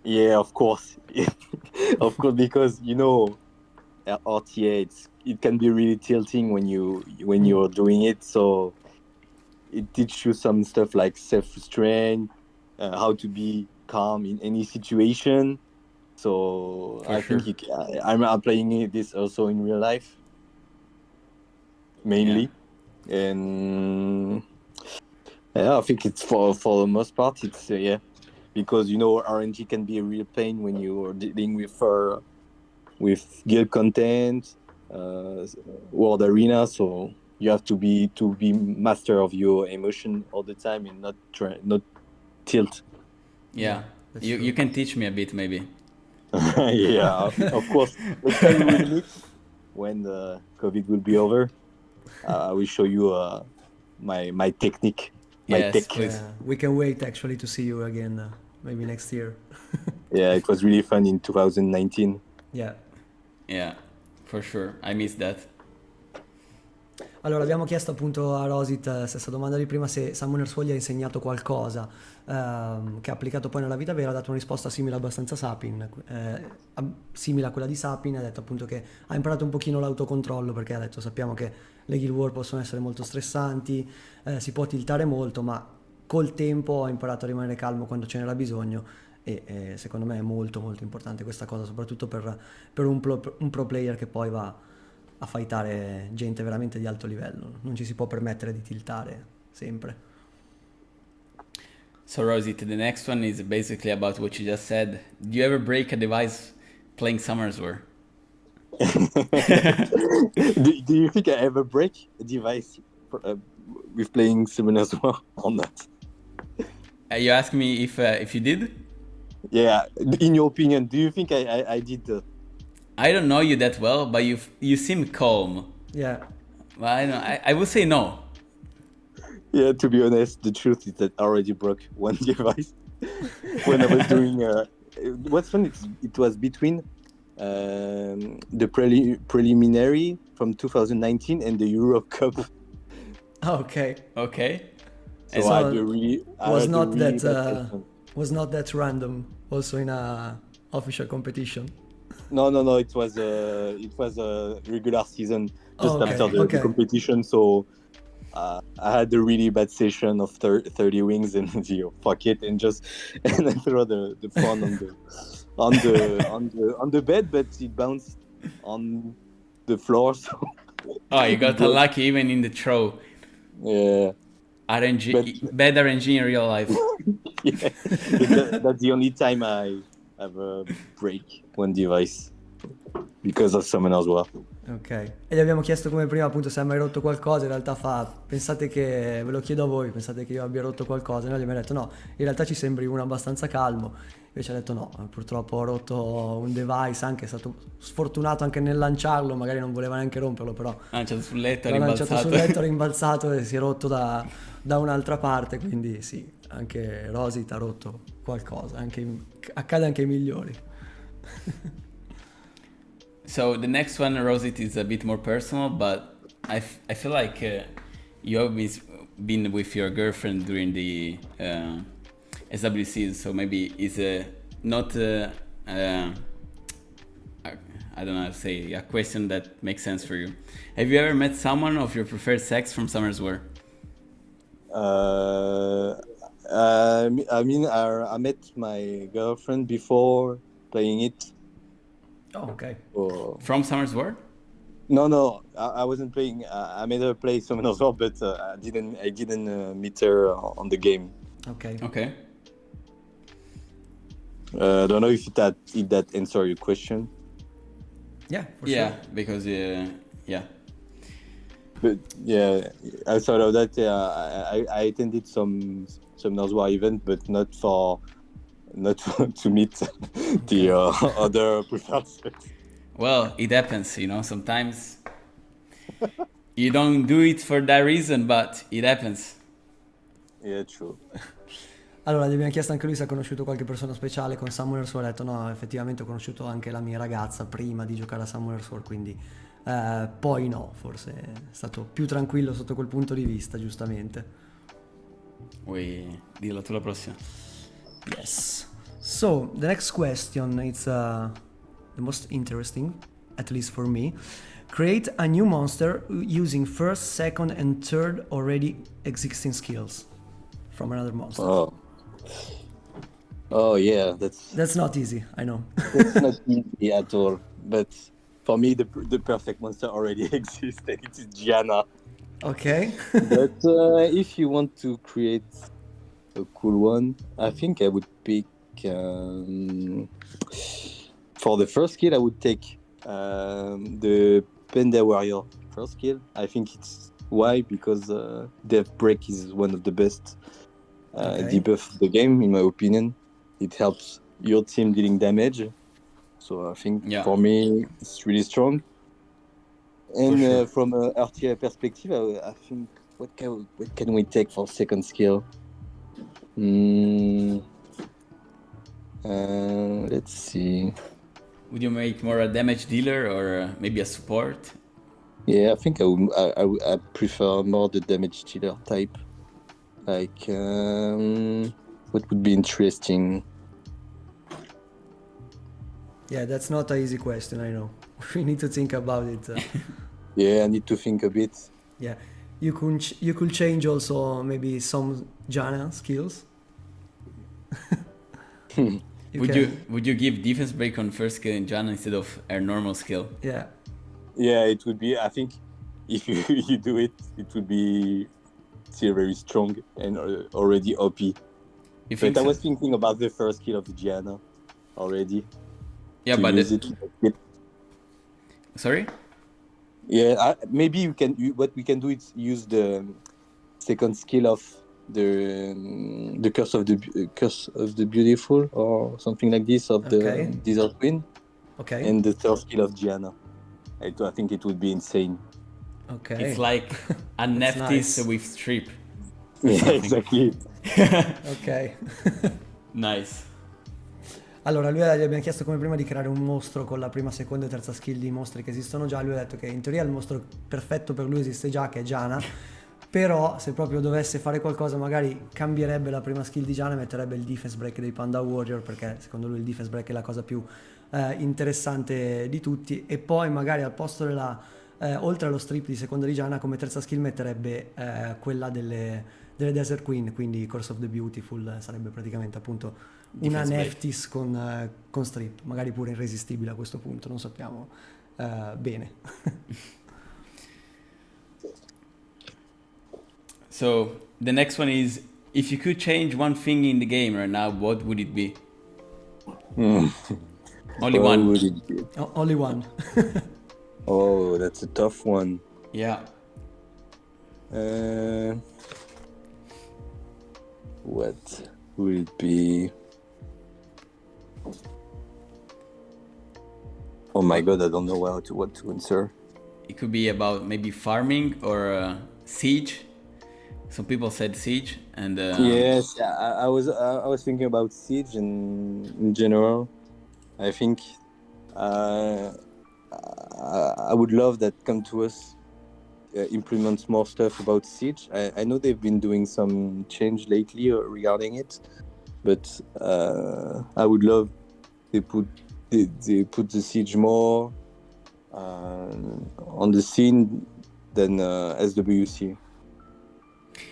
Yeah, of course. Of course, because RTA, it can be really tilting when you're doing it. So it teaches you some stuff like self-restraint, how to be calm in any situation. So For I sure. think I'm applying this also in real life, mainly. And I think it's for the most part, it's because RNG can be a real pain when you are dealing with guild content, world arena. So you have to be master of your emotion all the time and not tilt. Yeah. You can teach me a bit maybe. Yeah, of course. Next time we will meet when the COVID will be over. I will show you my technique, my Yes, tech. please. Yeah, we can wait actually to see you again maybe next year. Yeah, it was really fun in 2019. Yeah. Yeah, for sure. I miss that. Allora, abbiamo chiesto appunto a Rosith, stessa domanda di prima, se Summoner Sword gli ha insegnato qualcosa che ha applicato poi nella vita vera. Ha dato una risposta simile abbastanza simile a quella di Sapyn. Ha detto appunto che ha imparato un pochino l'autocontrollo, perché ha detto sappiamo che le guild war possono essere molto stressanti, si può tiltare molto, ma col tempo ho imparato a rimanere calmo quando ce n'era bisogno, e secondo me è molto molto importante questa cosa, soprattutto per un pro player che poi va a fightare gente veramente di alto livello. Non ci si può permettere di tiltare sempre. So Rosith, the next one is basically about what you just said. Do you ever break a device playing Summoners War? Do you think I ever break a device with playing Summoners War or not? You asked me if you did? Yeah, in your opinion, do you think I did that? I don't know you that well, but you seem calm. Yeah. Well, I don't know. I would say no. Yeah, to be honest, the truth is that I already broke one device when I was doing. What's fun? It was between the preliminary from 2019 and the Euro Cup. Okay. Okay. So So I had a really, I was had a not really that bad session. was not that random also in a official competition. No. It was a regular season just Oh, okay, after the okay. competition. So I had a really bad session of 30 wings and fuck it and I throw the phone on the bed, but it bounced on the floor. So Oh, you got Good. unlucky even in the throw. yeah, Bad RNG in real life. yeah. That's the only time I ever break one device because of Summoners War. Ok. E gli abbiamo chiesto come prima appunto se ha mai rotto qualcosa, in realtà pensate che, ve lo chiedo a voi, pensate che io abbia rotto qualcosa? E noi gli abbiamo detto no, in realtà ci sembri uno abbastanza calmo. Invece ha detto no, purtroppo ho rotto un device, anche è stato sfortunato anche nel lanciarlo, magari non voleva neanche romperlo, però Lanciato sul letto, l'ha lanciato rimbalzato. sul letto, rimbalzato e si è rotto da un'altra parte, quindi sì, anche Rosith ha rotto qualcosa, accade anche ai migliori. So the next one, Rosith, is a bit more personal, but I feel like you always been with your girlfriend during the SWCs, so maybe it's not I don't know how to say, a question that makes sense for you. Have you ever met someone of your preferred sex from Summoners War? I mean, I met my girlfriend before playing it. Oh, ok. So... From Summoners War? No, I wasn't playing. I made her play Summoners War, but I didn't meet her on the game. Ok. Okay. I don't know if that answer your question. Yeah, for Yeah, sure. because yeah. But yeah, outside of that, I attended some Summoners War event, but not to meet the other preferred sex. Well, it happens, sometimes you don't do it for that reason, but it happens. Yeah, true. Allora, gli abbiamo chiesto anche lui se ha conosciuto qualche persona speciale con Summoners War, ha detto no, effettivamente ho conosciuto anche la mia ragazza prima di giocare a Summoners War, quindi poi no, forse è stato più tranquillo sotto quel punto di vista, giustamente. Vuoi dirla tu la prossima? Yes. So, the next question, it's the most interesting, at least for me. Create a new monster using first, second and third already existing skills from another monster. Oh yeah, That's not easy, I know. that's not easy at all. But for me, the perfect monster already exists, and it is Gianna. Ok. But if you want to create a cool one, I think I would pick for the first skill. I would take the Panda Warrior first skill. I think it's why because Death Break is one of the best debuff of the game, in my opinion. It helps your team dealing damage. So I think for me it's really strong. And sure. from a RTA perspective, I think what can we take for second skill? Let's see. Would you make more a damage dealer or maybe a support? Yeah, I think I prefer more the damage dealer type. Like what would be interesting? Yeah, that's not an easy question, I know. We need to think about it. Yeah, I need to think a bit. Yeah, you could change also maybe some Janna skills. Would you give defense break on first skill in Janna instead of her normal skill? Yeah. Yeah, it would be. I think if you do it, it would be still very strong and already OP. You think But I so? was thinking about the first skill of the Gianna already. Yeah, to but use it. sorry? Yeah, maybe what we can do is use the second skill of the curse of the beautiful or something like this of Okay. the desert queen, Ok, and the third skill of Gianna. I think it would be insane. ok. It's like a That's Neftis nice. with strip. Yeah, something. exactly. Ok. Nice. Allora, lui gli abbiamo chiesto come prima di creare un mostro con la prima, seconda e terza skill di mostri che esistono già. Lui ha detto che in teoria il mostro perfetto per lui esiste già, che è Gianna. Però se proprio dovesse fare qualcosa, magari cambierebbe la prima skill di Gianna e metterebbe il defense break dei Panda Warrior, perché secondo lui il defense break è la cosa più interessante di tutti. E poi magari al posto oltre allo strip di seconda di Gianna, come terza skill metterebbe quella delle Desert Queen, quindi Curse of the Beautiful, sarebbe praticamente appunto una Defense break. Neftis con strip, magari pure irresistibile a questo punto, non sappiamo bene. So the next one is, if you could change one thing in the game right now, what would it be? Only What one. would it be? Only one. Oh, that's a tough one. Yeah. What would it be? Oh my god, I don't know what to answer. It could be about maybe farming or siege. Some people said siege, and Yes, I was thinking about Siege in general. I think I would love that Come To Us implements more stuff about Siege. I know they've been doing some change lately regarding it, but I would love they put the Siege more on the scene than SWC.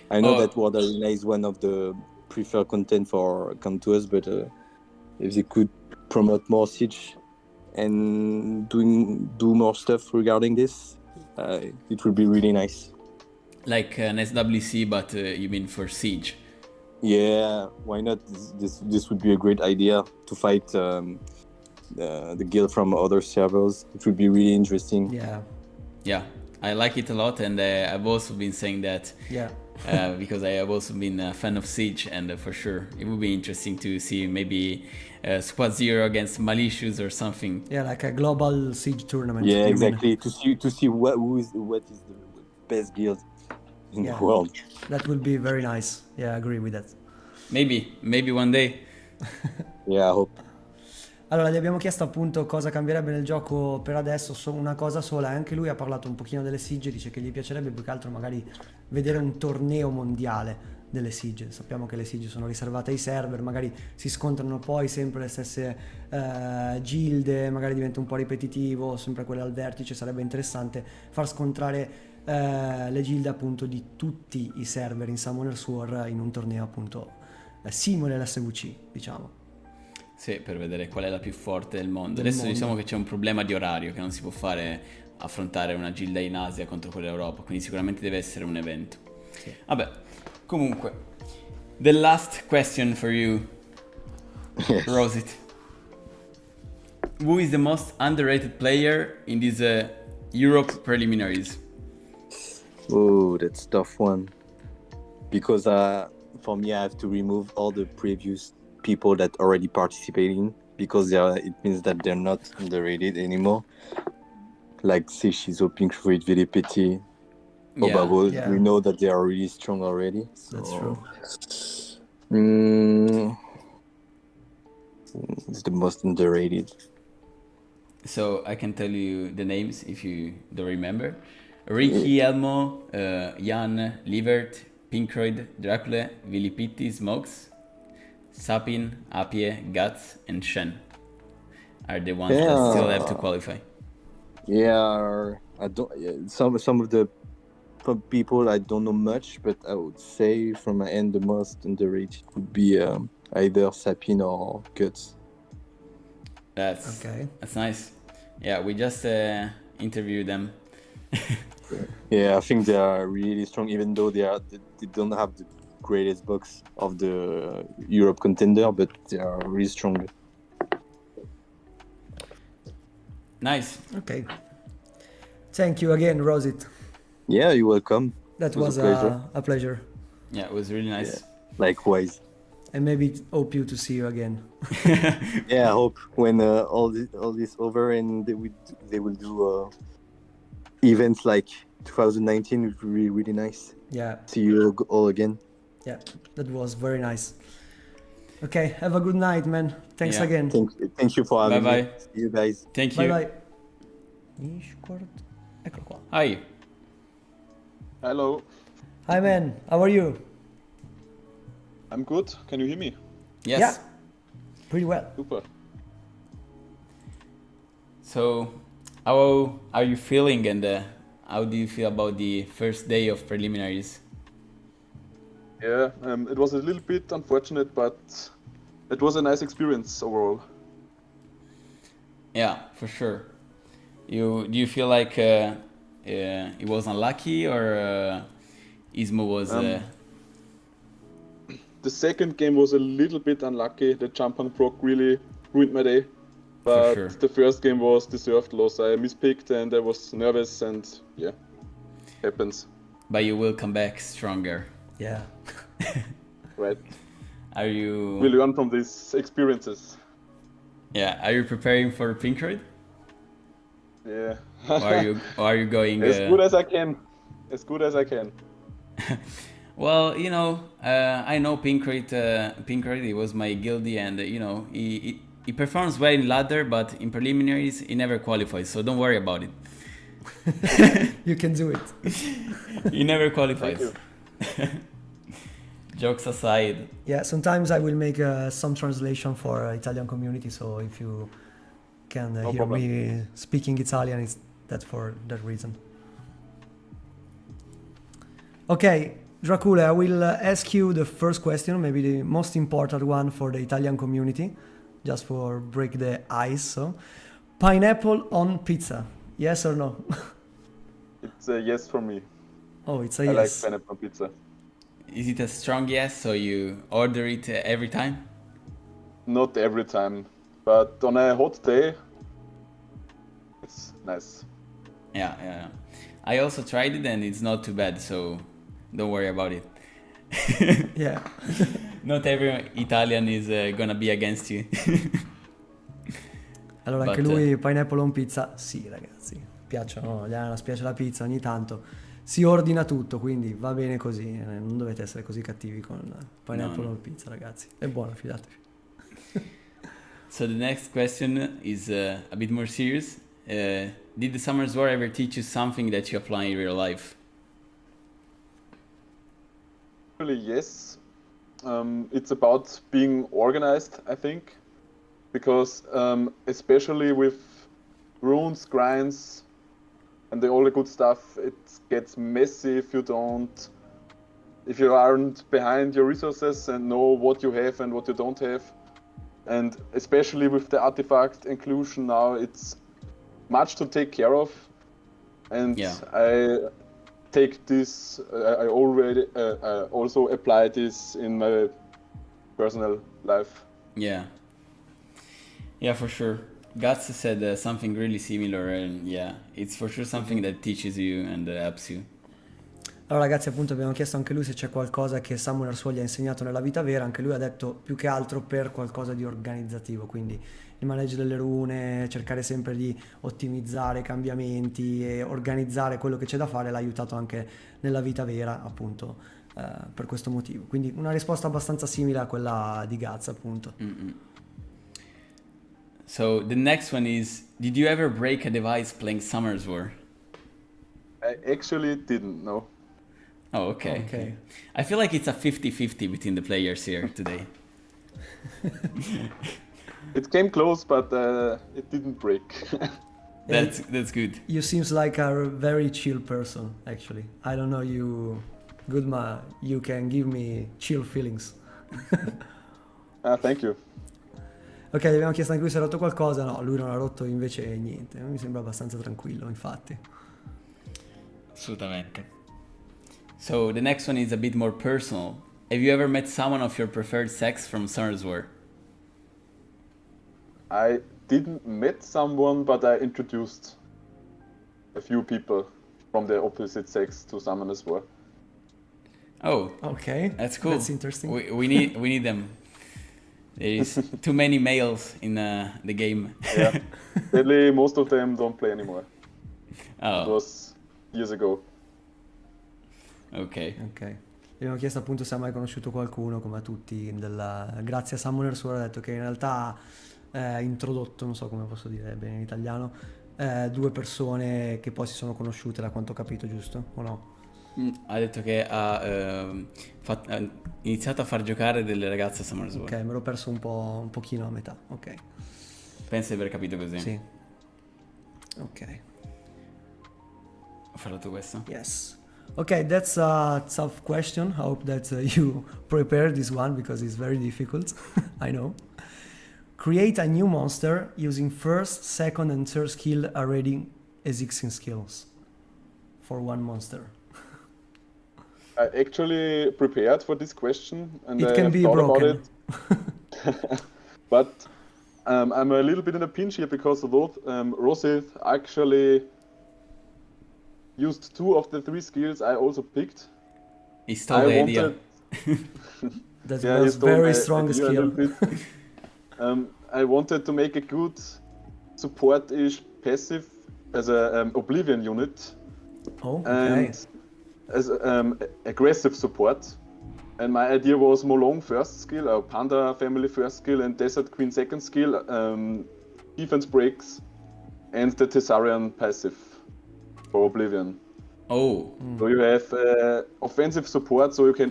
I know that World Arena is one of the preferred content for Come To Us, but if they could promote more Siege and do more stuff regarding this, it would be really nice. like an SWC, but you mean for siege? Yeah, why not? This would be a great idea to fight the guild from other servers. It would be really interesting. Yeah. Yeah, I like it a lot, and I've also been saying that Yeah. because I have also been a fan of Siege, and for sure it would be interesting to see maybe Squad Zero against Malicious or something. Yeah, like a global siege tournament. Yeah, you mean? exactly. To see what is the best guild in Yeah. the world. That would be very nice. Yeah, I agree with that. Maybe one day. Yeah, I hope. Allora, gli abbiamo chiesto appunto cosa cambierebbe nel gioco per adesso, una cosa sola, e anche lui ha parlato un pochino delle Siege, dice che gli piacerebbe più che altro magari vedere un torneo mondiale delle Siege. Sappiamo che le Siege sono riservate ai server, magari si scontrano poi sempre le stesse gilde, magari diventa un po' ripetitivo, sempre quelle al vertice. Sarebbe interessante far scontrare le gilde appunto di tutti i server in Summoner's War in un torneo appunto simile all'SWC, diciamo. Sì, per vedere qual è la più forte del mondo. Adesso diciamo che c'è un problema di orario, che non si può fare affrontare una gilda in Asia contro quella Europa, quindi sicuramente deve essere un evento. Sì. Vabbè, comunque, the last question for you, Yes. Rosith. Who is the most underrated player in these Europe preliminaries? Oh, that's a tough one. Because for me, I have to remove all the previous people that already participating, because it means that they're not underrated anymore. Like Seshizo, Pink Floyd, Velipeti, Obabo, Yeah. we know that they are really strong already. So, That's true. It's the most underrated. So I can tell you the names if you don't remember. Ricky, Elmo, Jan, Livert, Pinkroyd, Drakule, Vilipitti, Smokes, Sapyn, Apie, Guts, and Shen are the ones that still have to qualify. Yeah, I don't. Some of the people I don't know much, but I would say from my end the most underrated would be either Sapyn or Guts. That's Okay. That's nice. Yeah, we just interviewed them. Yeah, I think they are really strong, even though they don't have greatest box of the Europe contender, but they are really strong. Nice. Okay. Thank you again, Rosith. Yeah, you're welcome. That It was was a pleasure. a pleasure. Yeah, it was really nice. Likewise. And maybe hope you to see you again. Yeah, I hope when all this over and they will do events like 2019 would be really, really nice. Yeah, See you all again. yeah, that was very nice. Okay, have a good night, man. Thanks Yeah. again. Thank you for having Bye-bye. me. See you guys. Thank Bye you. bye. Discord. Eccolo qua. Hi. Hello, Hi, man. How are you? I'm good. Can you hear me? Yes. Yeah. Pretty well. Super. So, how are you feeling, and how do you feel about the first day of preliminaries? Yeah, it was a little bit unfortunate, but it was a nice experience overall. Yeah, for sure. Do you feel like it was unlucky, or Ismo was? The second game was a little bit unlucky. The jump on proc really ruined my day. But sure. the first game was deserved loss. I mispicked and I was nervous, and yeah, happens. But you will come back stronger. Yeah. Right. Are you? We learn from these experiences. Yeah. Are you preparing for Pink Raid? Yeah. Or are you going? As good as I can. As good as I can. Well, you know, I know Pink Raid. He was my guildie, and you know, he performs well in ladder, but in preliminaries he never qualifies. So don't worry about it. You can do it. He never qualifies. Thank you. Jokes aside. Yeah, sometimes I will make some translation for Italian community, so if you can No hear problem. me speaking Italian, it's that for that reason. Okay, Drakule, I will ask you the first question, maybe the most important one for the Italian community, just for break the ice. So, pineapple on pizza, yes or no? It's a yes for me. Oh, it's a I like yes. pineapple pizza. Is it a strong yes? So you order it every time? Not every time, but on a hot day, it's nice. Yeah. I also tried it and it's not too bad. So don't worry about it. Yeah. Not every Italian is gonna be against you. Allora But, anche lui pineapple on pizza, sì ragazzi, piacciono, gli ananas, piace la pizza, ogni tanto si ordina tutto, quindi va bene così, non dovete essere così cattivi con pineapple No. on pizza ragazzi, è buono, fidatevi. So the next question is a bit more serious. Did the Summer's War ever teach you something that you apply in real life? Actually, yes. It's about being organized, I think, because especially with runes, grinds, and all the good stuff, it gets messy if you aren't behind your resources and know what you have and what you don't have. And especially with the artifact inclusion now, it's much to take care of. And Yeah. I take this, I already also apply this in my personal life. Yeah, for sure. Guts said something really similar, and yeah, it's for sure something that teaches you and helps you. Allora ragazzi, appunto abbiamo chiesto anche lui se c'è qualcosa che Summoner Suo gli ha insegnato nella vita vera, anche lui ha detto più che altro per qualcosa di organizzativo, quindi il maneggio delle rune, cercare sempre di ottimizzare i cambiamenti e organizzare quello che c'è da fare l'ha aiutato anche nella vita vera, appunto, per questo motivo. Quindi una risposta abbastanza simile a quella di Guts, appunto. So the next one is, did you ever break a device playing Summer's War? I actually didn't know. Oh, okay. Okay. I feel like it's a 50-50 between the players here today. It came close, but it didn't break. That's good. You seems like a very chill person, actually. I don't know you, Goodma, you can give me chill feelings. Thank you. Ok, gli abbiamo chiesto anche lui se ha rotto qualcosa, no, lui non ha rotto invece niente, mi sembra abbastanza tranquillo, infatti. Assolutamente. So the next one is a bit more personal. have you ever met someone of your preferred sex from Summer's War? I didn't met someone, but I introduced a few people from the opposite sex to Summoner's War. Oh, Okay, that's cool. That's interesting. We need them. There is too many males in the game. Yeah. Sadly, most of them don't play anymore. It Oh, was years ago. ok. Ok. Gli abbiamo chiesto appunto se ha mai conosciuto qualcuno, come a tutti, grazie a Summoner Sword ha detto che in realtà ha introdotto, non so come posso dire bene in italiano, due persone che poi si sono conosciute da quanto ho capito, giusto? O no? Ha detto che ha iniziato a far giocare delle ragazze a Summer's War. Ok, me l'ho perso un pochino a metà, ok. Penso di aver capito così. Sì. Ok, Ho parlato questo. yes. Okay, that's a tough question. I hope that you prepare this one because it's very difficult. I know. Create a new monster using first, second, and third skill already existing skills for one monster. I actually prepared for this question and It I can have be thought broken. about it. But I'm a little bit in a pinch here because Rosith actually used 2 of the 3 skills I also picked. He stole the idea. That Yeah, was he stole very my strong idea a skill. little bit. I wanted to make a good support-ish passive as a Oblivion unit Oh, okay. and as aggressive support. And my idea was Molong first skill, Panda family first skill, and Desert Queen second skill, defense breaks, and the Thessarian passive for Oblivion. Oh, So you have offensive support, so you can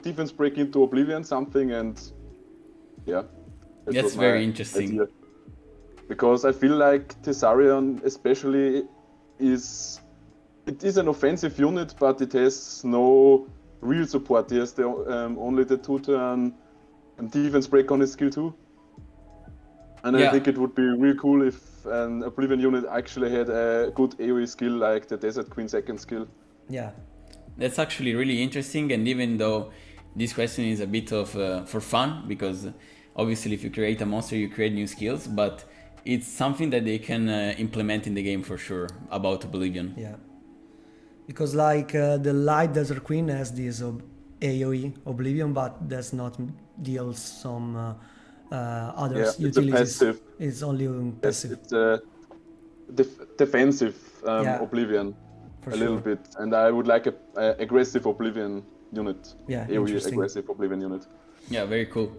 defense break into Oblivion something, and yeah. that that's was my very interesting. idea. Because I feel like Thessarian especially is an offensive unit, but it has no real support. He has only the 2-turn defense break on his skill 2. And Yeah. I think it would be really cool if an Oblivion unit actually had a good AoE skill like the Desert Queen second skill. Yeah. That's actually really interesting, and even though this question is a bit of for fun, because obviously if you create a monster you create new skills, but it's something that they can implement in the game for sure about Oblivion. Yeah. Because like the Light Desert Queen has this AoE Oblivion, but does not deal some other Yeah, it's a utilities. passive. It's only Yes, passive. it's a defensive Yeah, Oblivion for a little sure. bit, and I would like a aggressive Oblivion unit. Yeah, AoE interesting. aggressive Oblivion unit. Yeah, very cool.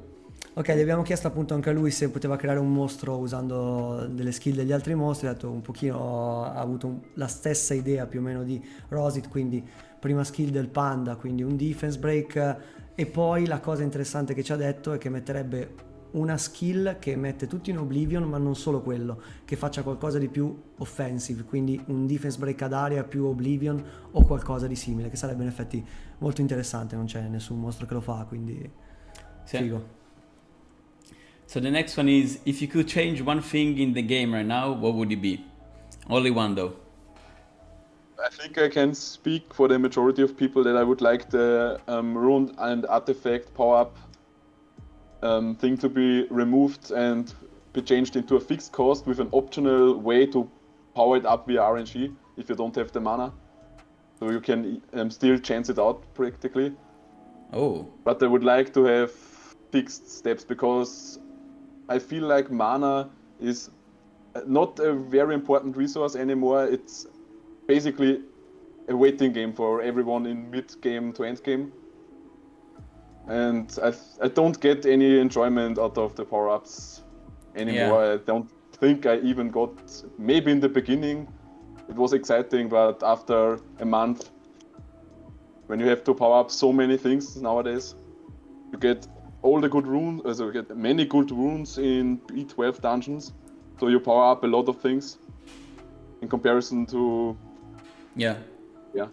Ok, gli abbiamo chiesto appunto anche a lui se poteva creare un mostro usando delle skill degli altri mostri. Ha detto un pochino, ha avuto la stessa idea più o meno di Rosith, quindi prima skill del panda, quindi un defense break, e poi la cosa interessante che ci ha detto è che metterebbe una skill che mette tutti in Oblivion, ma non solo quello, che faccia qualcosa di più offensive, quindi un defense break ad area più Oblivion o qualcosa di simile, che sarebbe in effetti molto interessante. Non c'è nessun mostro che lo fa, quindi Sì. figo. So the next one is, if you could change one thing in the game right now, what would it be? Only one though. I think I can speak for the majority of people that I would like the rune and artifact power-up thing to be removed and be changed into a fixed cost with an optional way to power it up via RNG if you don't have the mana. So you can still chance it out practically. Oh, But I would like to have fixed steps because I feel like mana is not a very important resource anymore. It's basically a waiting game for everyone in mid-game to end-game. And I don't get any enjoyment out of the power-ups anymore. Yeah. I don't think I even got... Maybe in the beginning it was exciting, but after a month, when you have to power up so many things nowadays, you get all the good runes, also you get many good runes in B12 dungeons, so you power up a lot of things in comparison to yeah. yeah.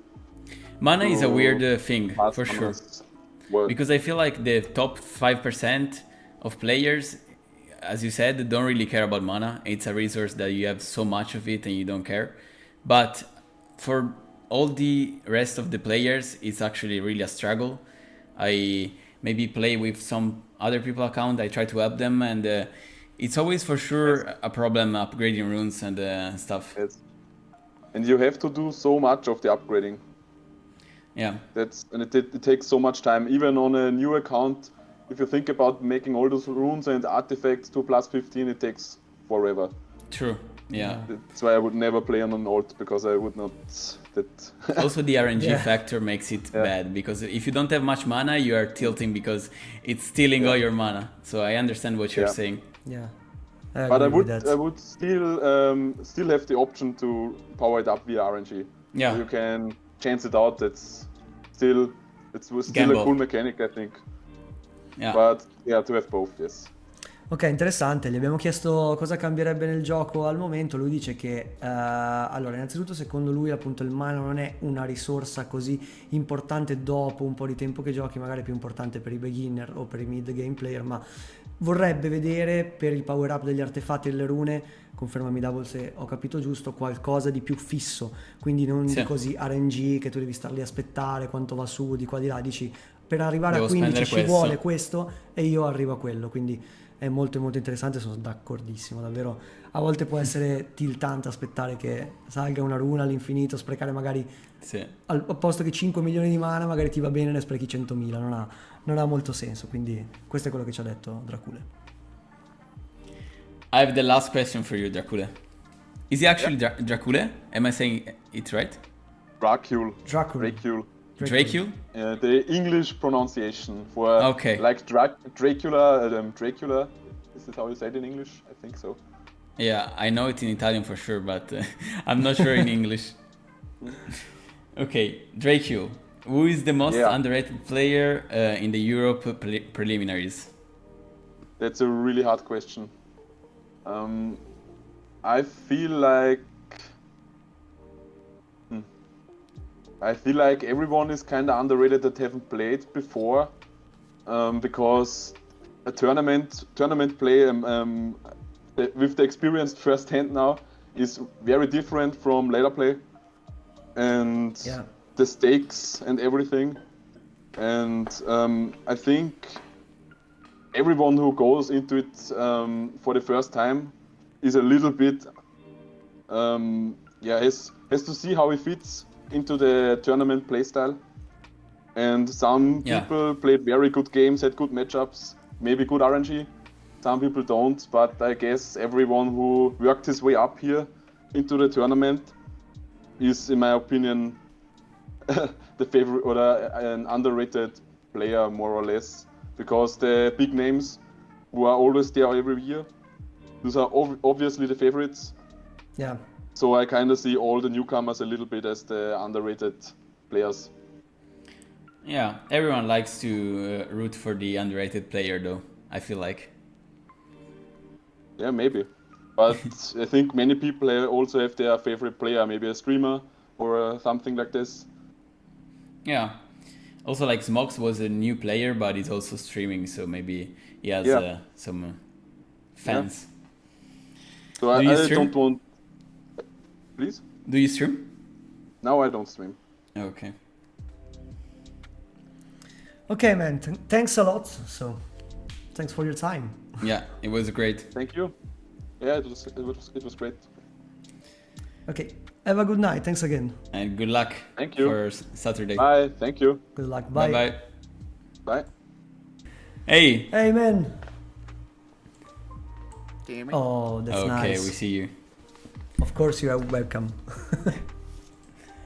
Mana is a to weird thing, past for sure. manas. Well, Because I feel like the top 5% of players, as you said, don't really care about mana. It's a resource that you have so much of it and you don't care. But for all the rest of the players, it's actually really a struggle. I maybe play with some other people account. I try to help them, and it's always for sure a problem upgrading runes and stuff. Yes. And you have to do so much of the upgrading. Yeah. It takes so much time. Even on a new account, if you think about making all those runes and artifacts to +15, it takes forever. True. Yeah. That's why I would never play on an alt, because I would not. Also, the RNG factor makes it bad, because if you don't have much mana, you are tilting because it's stealing all your mana. So I understand what you're saying. Yeah. But I would still have the option to power it up via RNG. Yeah. So you can chance it out. It's still Gamble. a cool mechanic, I think. Yeah. But yeah, to have both, yes. Ok, interessante. Gli abbiamo chiesto cosa cambierebbe nel gioco al momento. Lui dice che, allora, innanzitutto, secondo lui, appunto, il mana non è una risorsa così importante dopo un po' di tempo che giochi, magari più importante per i beginner o per i mid game player, ma vorrebbe vedere per il power up degli artefatti e delle rune, confermami Double se ho capito giusto, qualcosa di più fisso, quindi non di così RNG che tu devi star lì a aspettare quanto va su di qua di là, dici per arrivare a 15 ci vuole questo e io arrivo a quello, quindi è molto molto interessante, sono d'accordissimo, davvero a volte può essere tiltante aspettare che salga una runa all'infinito, sprecare magari al posto che 5 milioni di mana magari ti va bene ne sprechi 100.000, non ha molto senso, quindi questo è quello che ci ha detto Drakule. I have the last question for you, Drakule. Is he actually Drakule? Am I saying it right? Drakule. The English pronunciation for like Dracula. Is that how you say it in English? I think so. Yeah, I know it in Italian for sure, but I'm not sure in English. Okay, Drakule. Who is the most underrated player in the Europe preliminaries? That's a really hard question. I feel like everyone is kind of underrated that haven't played before, because a tournament play with the experience firsthand now is very different from later play, and the stakes and everything. And I think everyone who goes into it for the first time is a little bit has to see how he fits into the tournament playstyle. And some people played very good games, had good matchups, maybe good RNG. Some people don't, but I guess everyone who worked his way up here into the tournament is, in my opinion, the favorite or an underrated player, more or less, because the big names who are always there every year, those are obviously the favorites. Yeah. So I kind of see all the newcomers a little bit as the underrated players. Yeah, everyone likes to root for the underrated player, though, I feel like. Yeah, maybe. But I think many people also have their favorite player, maybe a streamer or something like this. Yeah. Also, like Smox was a new player, but he's also streaming, so maybe he has some fans. Yeah. So I don't want... Please? Do you stream? No, I don't stream. Okay. Okay, man. Thanks a lot. So, thanks for your time. Yeah, it was great. Thank you. Yeah, it was great. Okay. Have a good night. Thanks again. And good luck. Thank you. For Saturday. Bye. Thank you. Good luck. Bye. Bye. Bye. Hey. Hey, man. Can you hear me? Oh, that's nice. Okay, we see you. Of course, you are welcome.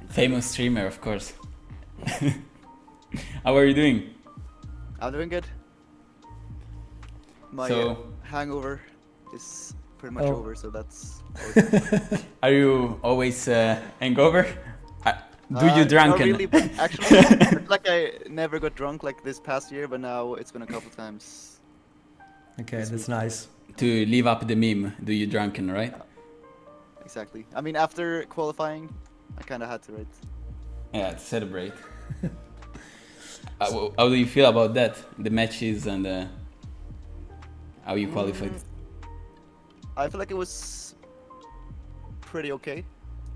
Famous streamer, of course. How are you doing? I'm doing good. My hangover is pretty much over, so that's... Are you always hangover? Do you drunk? Not really, but actually, it's like I never got drunk like this past year, but now it's been a couple times. Okay, that's nice. To live up the meme, do you drunken, right? Exactly. I mean, after qualifying, I kind of had to, right? Yeah, to celebrate. How do you feel about that? The matches and how you qualified? I feel like it was pretty okay.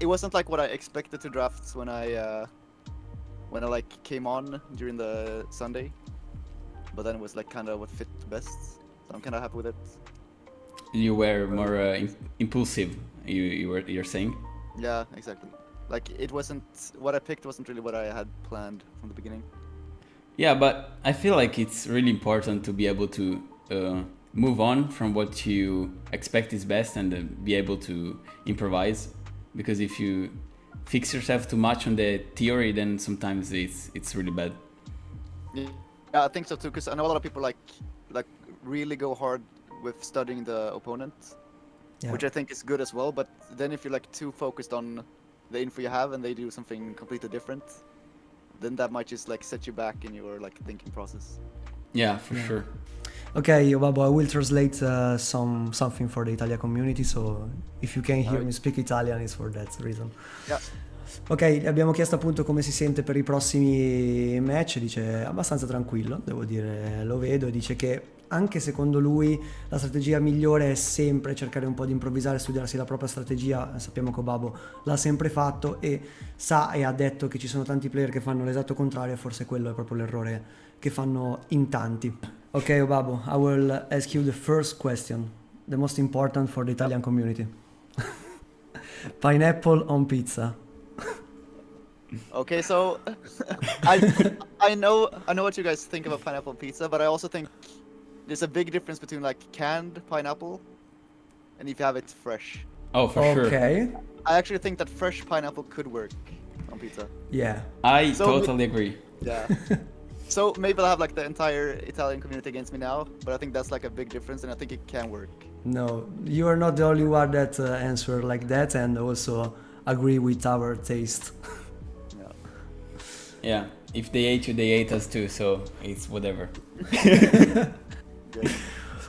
It wasn't like what I expected to draft when I when I like came on during the Sunday, but then it was like kind of what fit best. So I'm kind of happy with it. You were more impulsive. You're saying? Yeah, exactly. Like it wasn't what I picked wasn't really what I had planned from the beginning. Yeah, but I feel like it's really important to be able to move on from what you expect is best and be able to improvise. Because if you fix yourself too much on the theory, then sometimes it's really bad. Yeah, I think so too. Because I know a lot of people like really go hard with studying the opponent, Yeah. which I think is good as well. But then if you're like too focused on the info you have and they do something completely different, then that might just like set you back in your like thinking process. Yeah, for sure. Okay, Obabo, I will translate something for the Italian community, so if you can hear me speak Italian, it's for that reason. Yeah. Ok, abbiamo chiesto appunto come si sente per i prossimi match, dice abbastanza tranquillo, devo dire, lo vedo, e dice che anche secondo lui la strategia migliore è sempre cercare un po' di improvvisare, studiarsi la propria strategia. Sappiamo che Obabo l'ha sempre fatto e sa e ha detto che ci sono tanti player che fanno l'esatto contrario, e forse quello è proprio l'errore che fanno in tanti. Ok, Obabo, I will ask you the first question, the most important for the Italian community. Pineapple on pizza. Okay, so I know what you guys think about pineapple pizza, but I also think there's a big difference between like canned pineapple and if you have it fresh. Oh, for sure. Okay, I actually think that fresh pineapple could work on pizza. yeah. I So- totally agree. Yeah. So maybe I'll have like the entire Italian community against me now, but I think that's like a big difference, and I think it can work. No, you are not the only one that answer like that and also agree with our taste. Yeah. Yeah, if they hate you, they hate us too, so it's whatever. Great.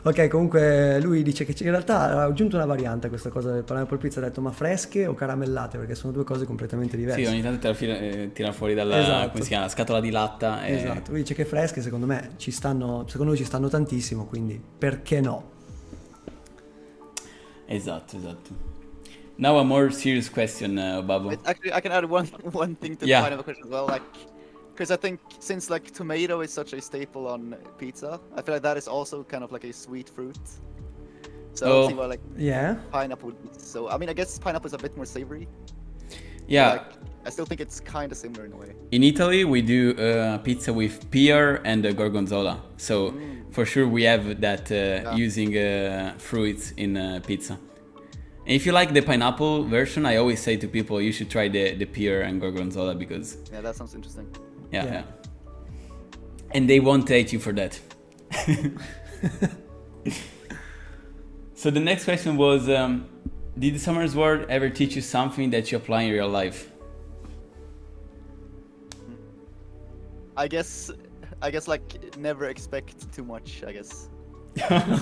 Ok, comunque lui dice che in realtà ha aggiunto una variante a questa cosa del pineapple pizza, ha detto ma fresche o caramellate, perché sono due cose completamente diverse. Sì, ogni tanto te la tira fuori dalla Esatto. come si chiama, scatola di latta. Esatto, lui dice che fresche secondo me secondo lui ci stanno tantissimo, quindi perché no? Esatto. Now a more serious question, Obabo. Wait, actually, I can add one thing to Yeah. the pineapple question as well, like, because I think since like tomato is such a staple on pizza, I feel like that is also kind of like a sweet fruit. So I Oh. don't see why like Yeah? pineapple would be so. I mean, I guess pineapple is a bit more savory. Yeah, Like, I still think it's kind of similar in a way. in Italy we do pizza with pear and gorgonzola. So for sure we have that using fruits in pizza. And if you like the pineapple version, I always say to people you should try the pear and gorgonzola because Yeah, that sounds interesting. yeah. And they won't hate you for that. So the next question was, did Summer's Word ever teach you something that you apply in real life? I guess like never expect too much. I guess.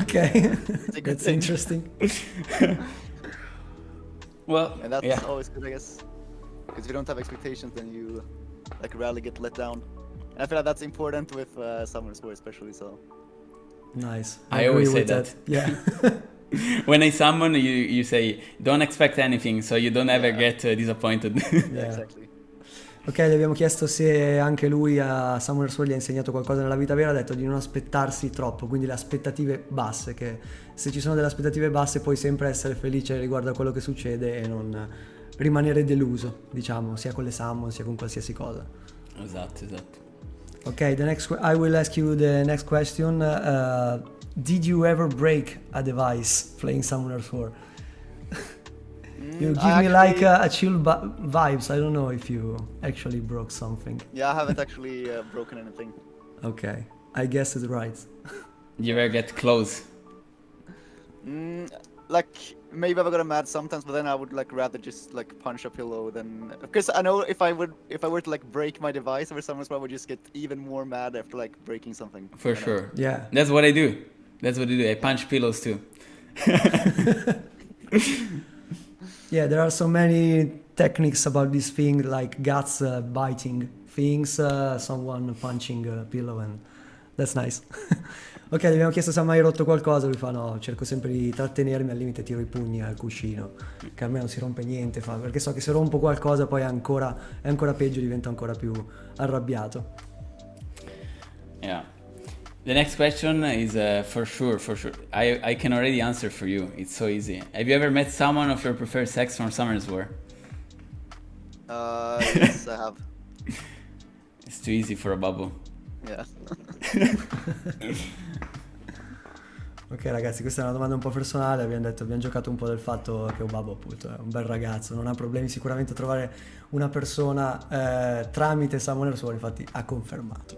Ok, a good that's thing. interesting. Well, And that's yeah. always good, I guess. Because if you don't have expectations, then you like rarely get let down. And I feel like that's important with summer sport, especially. So Nice. I agree always say with that. Yeah. When I summon, you say don't expect anything, so you don't ever get disappointed. Yeah. exactly. Ok, gli abbiamo chiesto se anche lui a Summoner Sword gli ha insegnato qualcosa nella vita vera, ha detto di non aspettarsi troppo, quindi le aspettative basse, che se ci sono delle aspettative basse puoi sempre essere felice riguardo a quello che succede e non rimanere deluso, diciamo, sia con le summon sia con qualsiasi cosa. Esatto. Ok, I will ask you the next question. Did you ever break a device playing Summoner Sword? You give me like a chill vibes. I don't know if you actually broke something. Yeah, I haven't actually broken anything. Okay, I guess it's right. You ever get close? Like maybe I got mad sometimes, but then I would like rather just like punch a pillow than, because I know if I were to like break my device or something, I would just get even more mad after like breaking something. For you know? sure. Yeah. That's what I do. I punch pillows too. Yeah, there are so many techniques about this thing, like guts biting things, someone punching a pillow, and that's nice. Ok, gli abbiamo chiesto se ha mai rotto qualcosa, lui fa no, cerco sempre di trattenermi, al limite tiro i pugni al cuscino, che a me non si rompe niente, perché so che se rompo qualcosa poi è ancora peggio, divento ancora più arrabbiato. Yeah. The next question is for sure. I can already answer for you. It's so easy. Have you ever met someone of your preferred sex from Summoners War? Yes, I have. It's too easy for Obabo. Yeah. Ok ragazzi, questa è una domanda un po' personale, abbiamo giocato un po' del fatto che Obabo appunto è un bel ragazzo, non ha problemi sicuramente a trovare una persona tramite Summoners War, infatti ha confermato.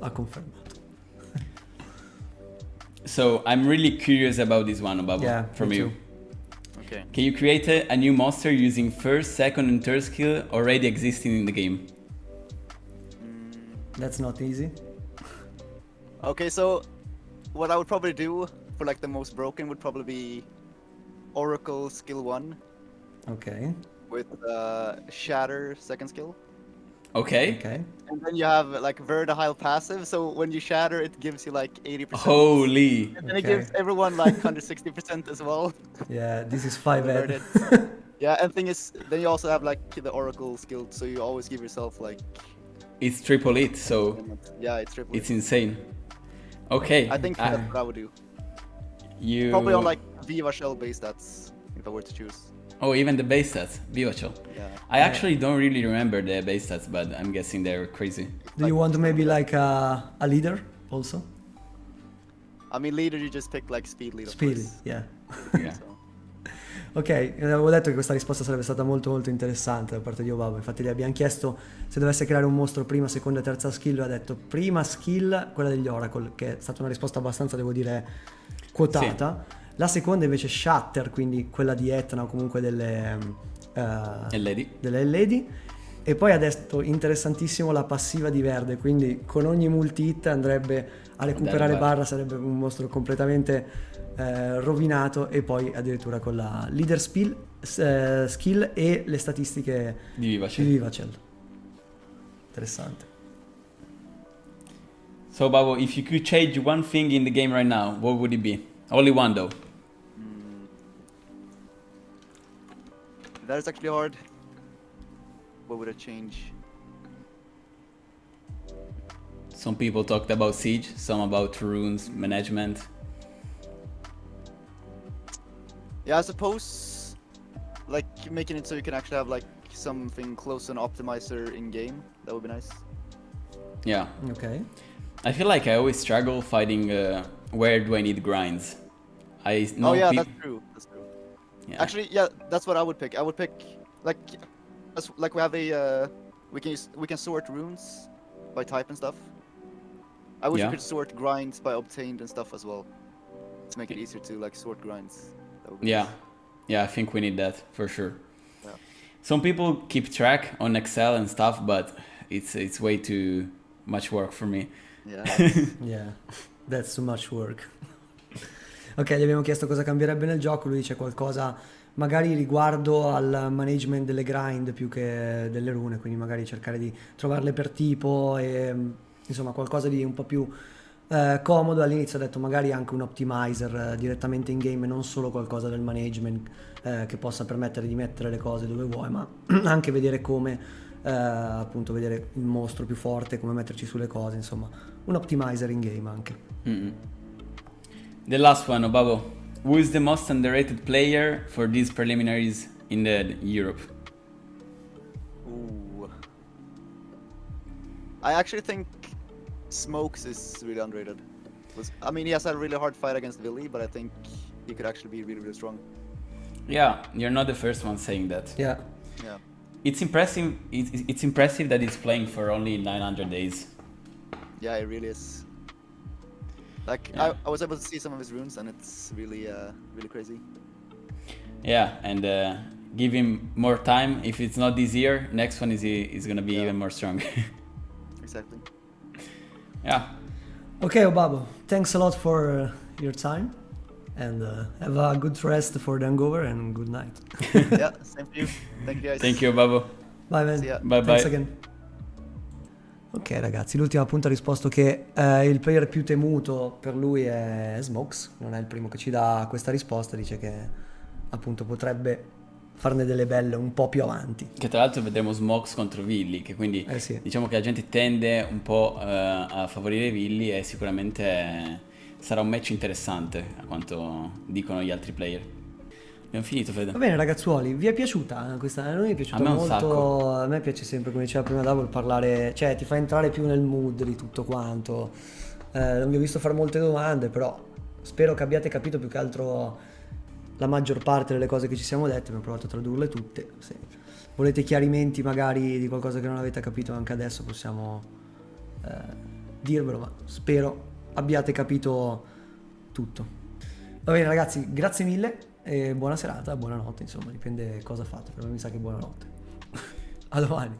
So I'm really curious about this one, Obabo, Yeah, from me you. too. Okay. Can you create a new monster using first, second and third skill already existing in the game? That's not easy. Okay, so what I would probably do for like the most broken would probably be Oracle skill 1 Ok, with Shatter second skill. Okay. ok. And then you have like Verdahile passive, so when you shatter it gives you like 80%. Holy. And then it Okay. gives everyone like 160% as well. Yeah, this is 5 ed. Yeah, and thing is, then you also have like the Oracle skill, so you always give yourself like... It's triple hit, so Yeah, it's triple. it's insane. Okay. I think that's what I would do. You Probably on like Viva Shell base stats, if I were to choose. Oh, even the base stats, Vivacial. Yeah. I actually don't really remember the base stats, but I'm guessing they're crazy. Do you want maybe like a leader also? I mean, leader, you just pick like speed lead, of Speedy, course. yeah. Yeah. So. Ok, avevo detto che questa risposta sarebbe stata molto molto interessante da parte di Obabo, infatti gli abbiamo chiesto se dovesse creare un mostro prima, seconda e terza skill, lui ha detto prima skill quella degli Oracle, che è stata una risposta abbastanza, devo dire, quotata. Sì. La seconda invece Shatter, quindi quella di Etna o comunque delle Lady. E poi ha detto interessantissimo la passiva di Verde, quindi con ogni multi-hit andrebbe a recuperare barra, sarebbe un mostro completamente rovinato, e poi addirittura con la leader skill e le statistiche di Vivacel. Interessante. So Babo, if you could change one thing in the game right now, what would it be? Only one though. That is actually hard. What would I change? Some people talked about siege, some about runes management. Yeah, I suppose like making it so you can actually have like something close to an optimizer in game. That would be nice. Yeah. Ok. I feel like I always struggle fighting where do I need grinds. I know Oh yeah, that's true. That's true. Yeah. Actually, yeah, that's what I would pick. I would pick like we have a we can sort runes by type and stuff. I wish Yeah. we could sort grinds by obtained and stuff as well to make it easier to like sort grinds. That would be Yeah. nice. Yeah, I think we need that for sure. Yeah. Some people keep track on Excel and stuff, but it's way too much work for me. Yeah. Yeah, that's too much work. Ok, gli abbiamo chiesto cosa cambierebbe nel gioco, lui dice qualcosa magari riguardo al management delle grind più che delle rune, quindi magari cercare di trovarle per tipo e insomma qualcosa di un po' più comodo. All'inizio ha detto magari anche un optimizer direttamente in game e non solo qualcosa del management che possa permettere di mettere le cose dove vuoi, ma anche vedere come appunto vedere il mostro più forte, come metterci sulle cose, insomma un optimizer in game anche. The last one, Obabo. Who is the most underrated player for these preliminaries in the Europe? Ooh. I actually think Smokes is really underrated. I mean, he has had a really hard fight against Villy, but I think he could actually be really, really strong. Yeah, you're not the first one saying that. Yeah. Yeah. It's impressive. It's impressive that he's playing for only 900 days. Yeah, it really is. Like, Yeah. I was able to see some of his runes, and it's really, really crazy. Yeah, and give him more time. If it's not this year, next one is gonna be Yeah. even more strong. Exactly. Yeah. Ok Obabo, thanks a lot for your time and have a good rest for the hangover and good night. Yeah, same for you. Thank you guys. Thank you, Obabo. Bye man. See ya. Bye Thanks bye. again. Ok ragazzi, l'ultimo appunto ha risposto che il player più temuto per lui è Smokes, non è il primo che ci dà questa risposta, dice che appunto potrebbe farne delle belle un po' più avanti. Che tra l'altro vedremo Smokes contro Villi, che quindi Sì. diciamo che la gente tende un po' a favorire Villi e sicuramente sarà un match interessante a quanto dicono gli altri player. Abbiamo finito, Fede? Va bene ragazzuoli, vi è piaciuta questa? A noi è piaciuta A me un molto, sacco. a me piace sempre, come diceva prima Double, parlare, cioè ti fa entrare più nel mood di tutto quanto. Non vi ho visto fare molte domande, però spero che abbiate capito più che altro la maggior parte delle cose che ci siamo dette, abbiamo provato a tradurle tutte. Se volete chiarimenti magari di qualcosa che non avete capito anche adesso possiamo dirvelo, ma spero abbiate capito tutto. Va bene ragazzi, grazie mille e buona serata, buonanotte, insomma, dipende cosa fate, però mi sa che buonanotte. A domani.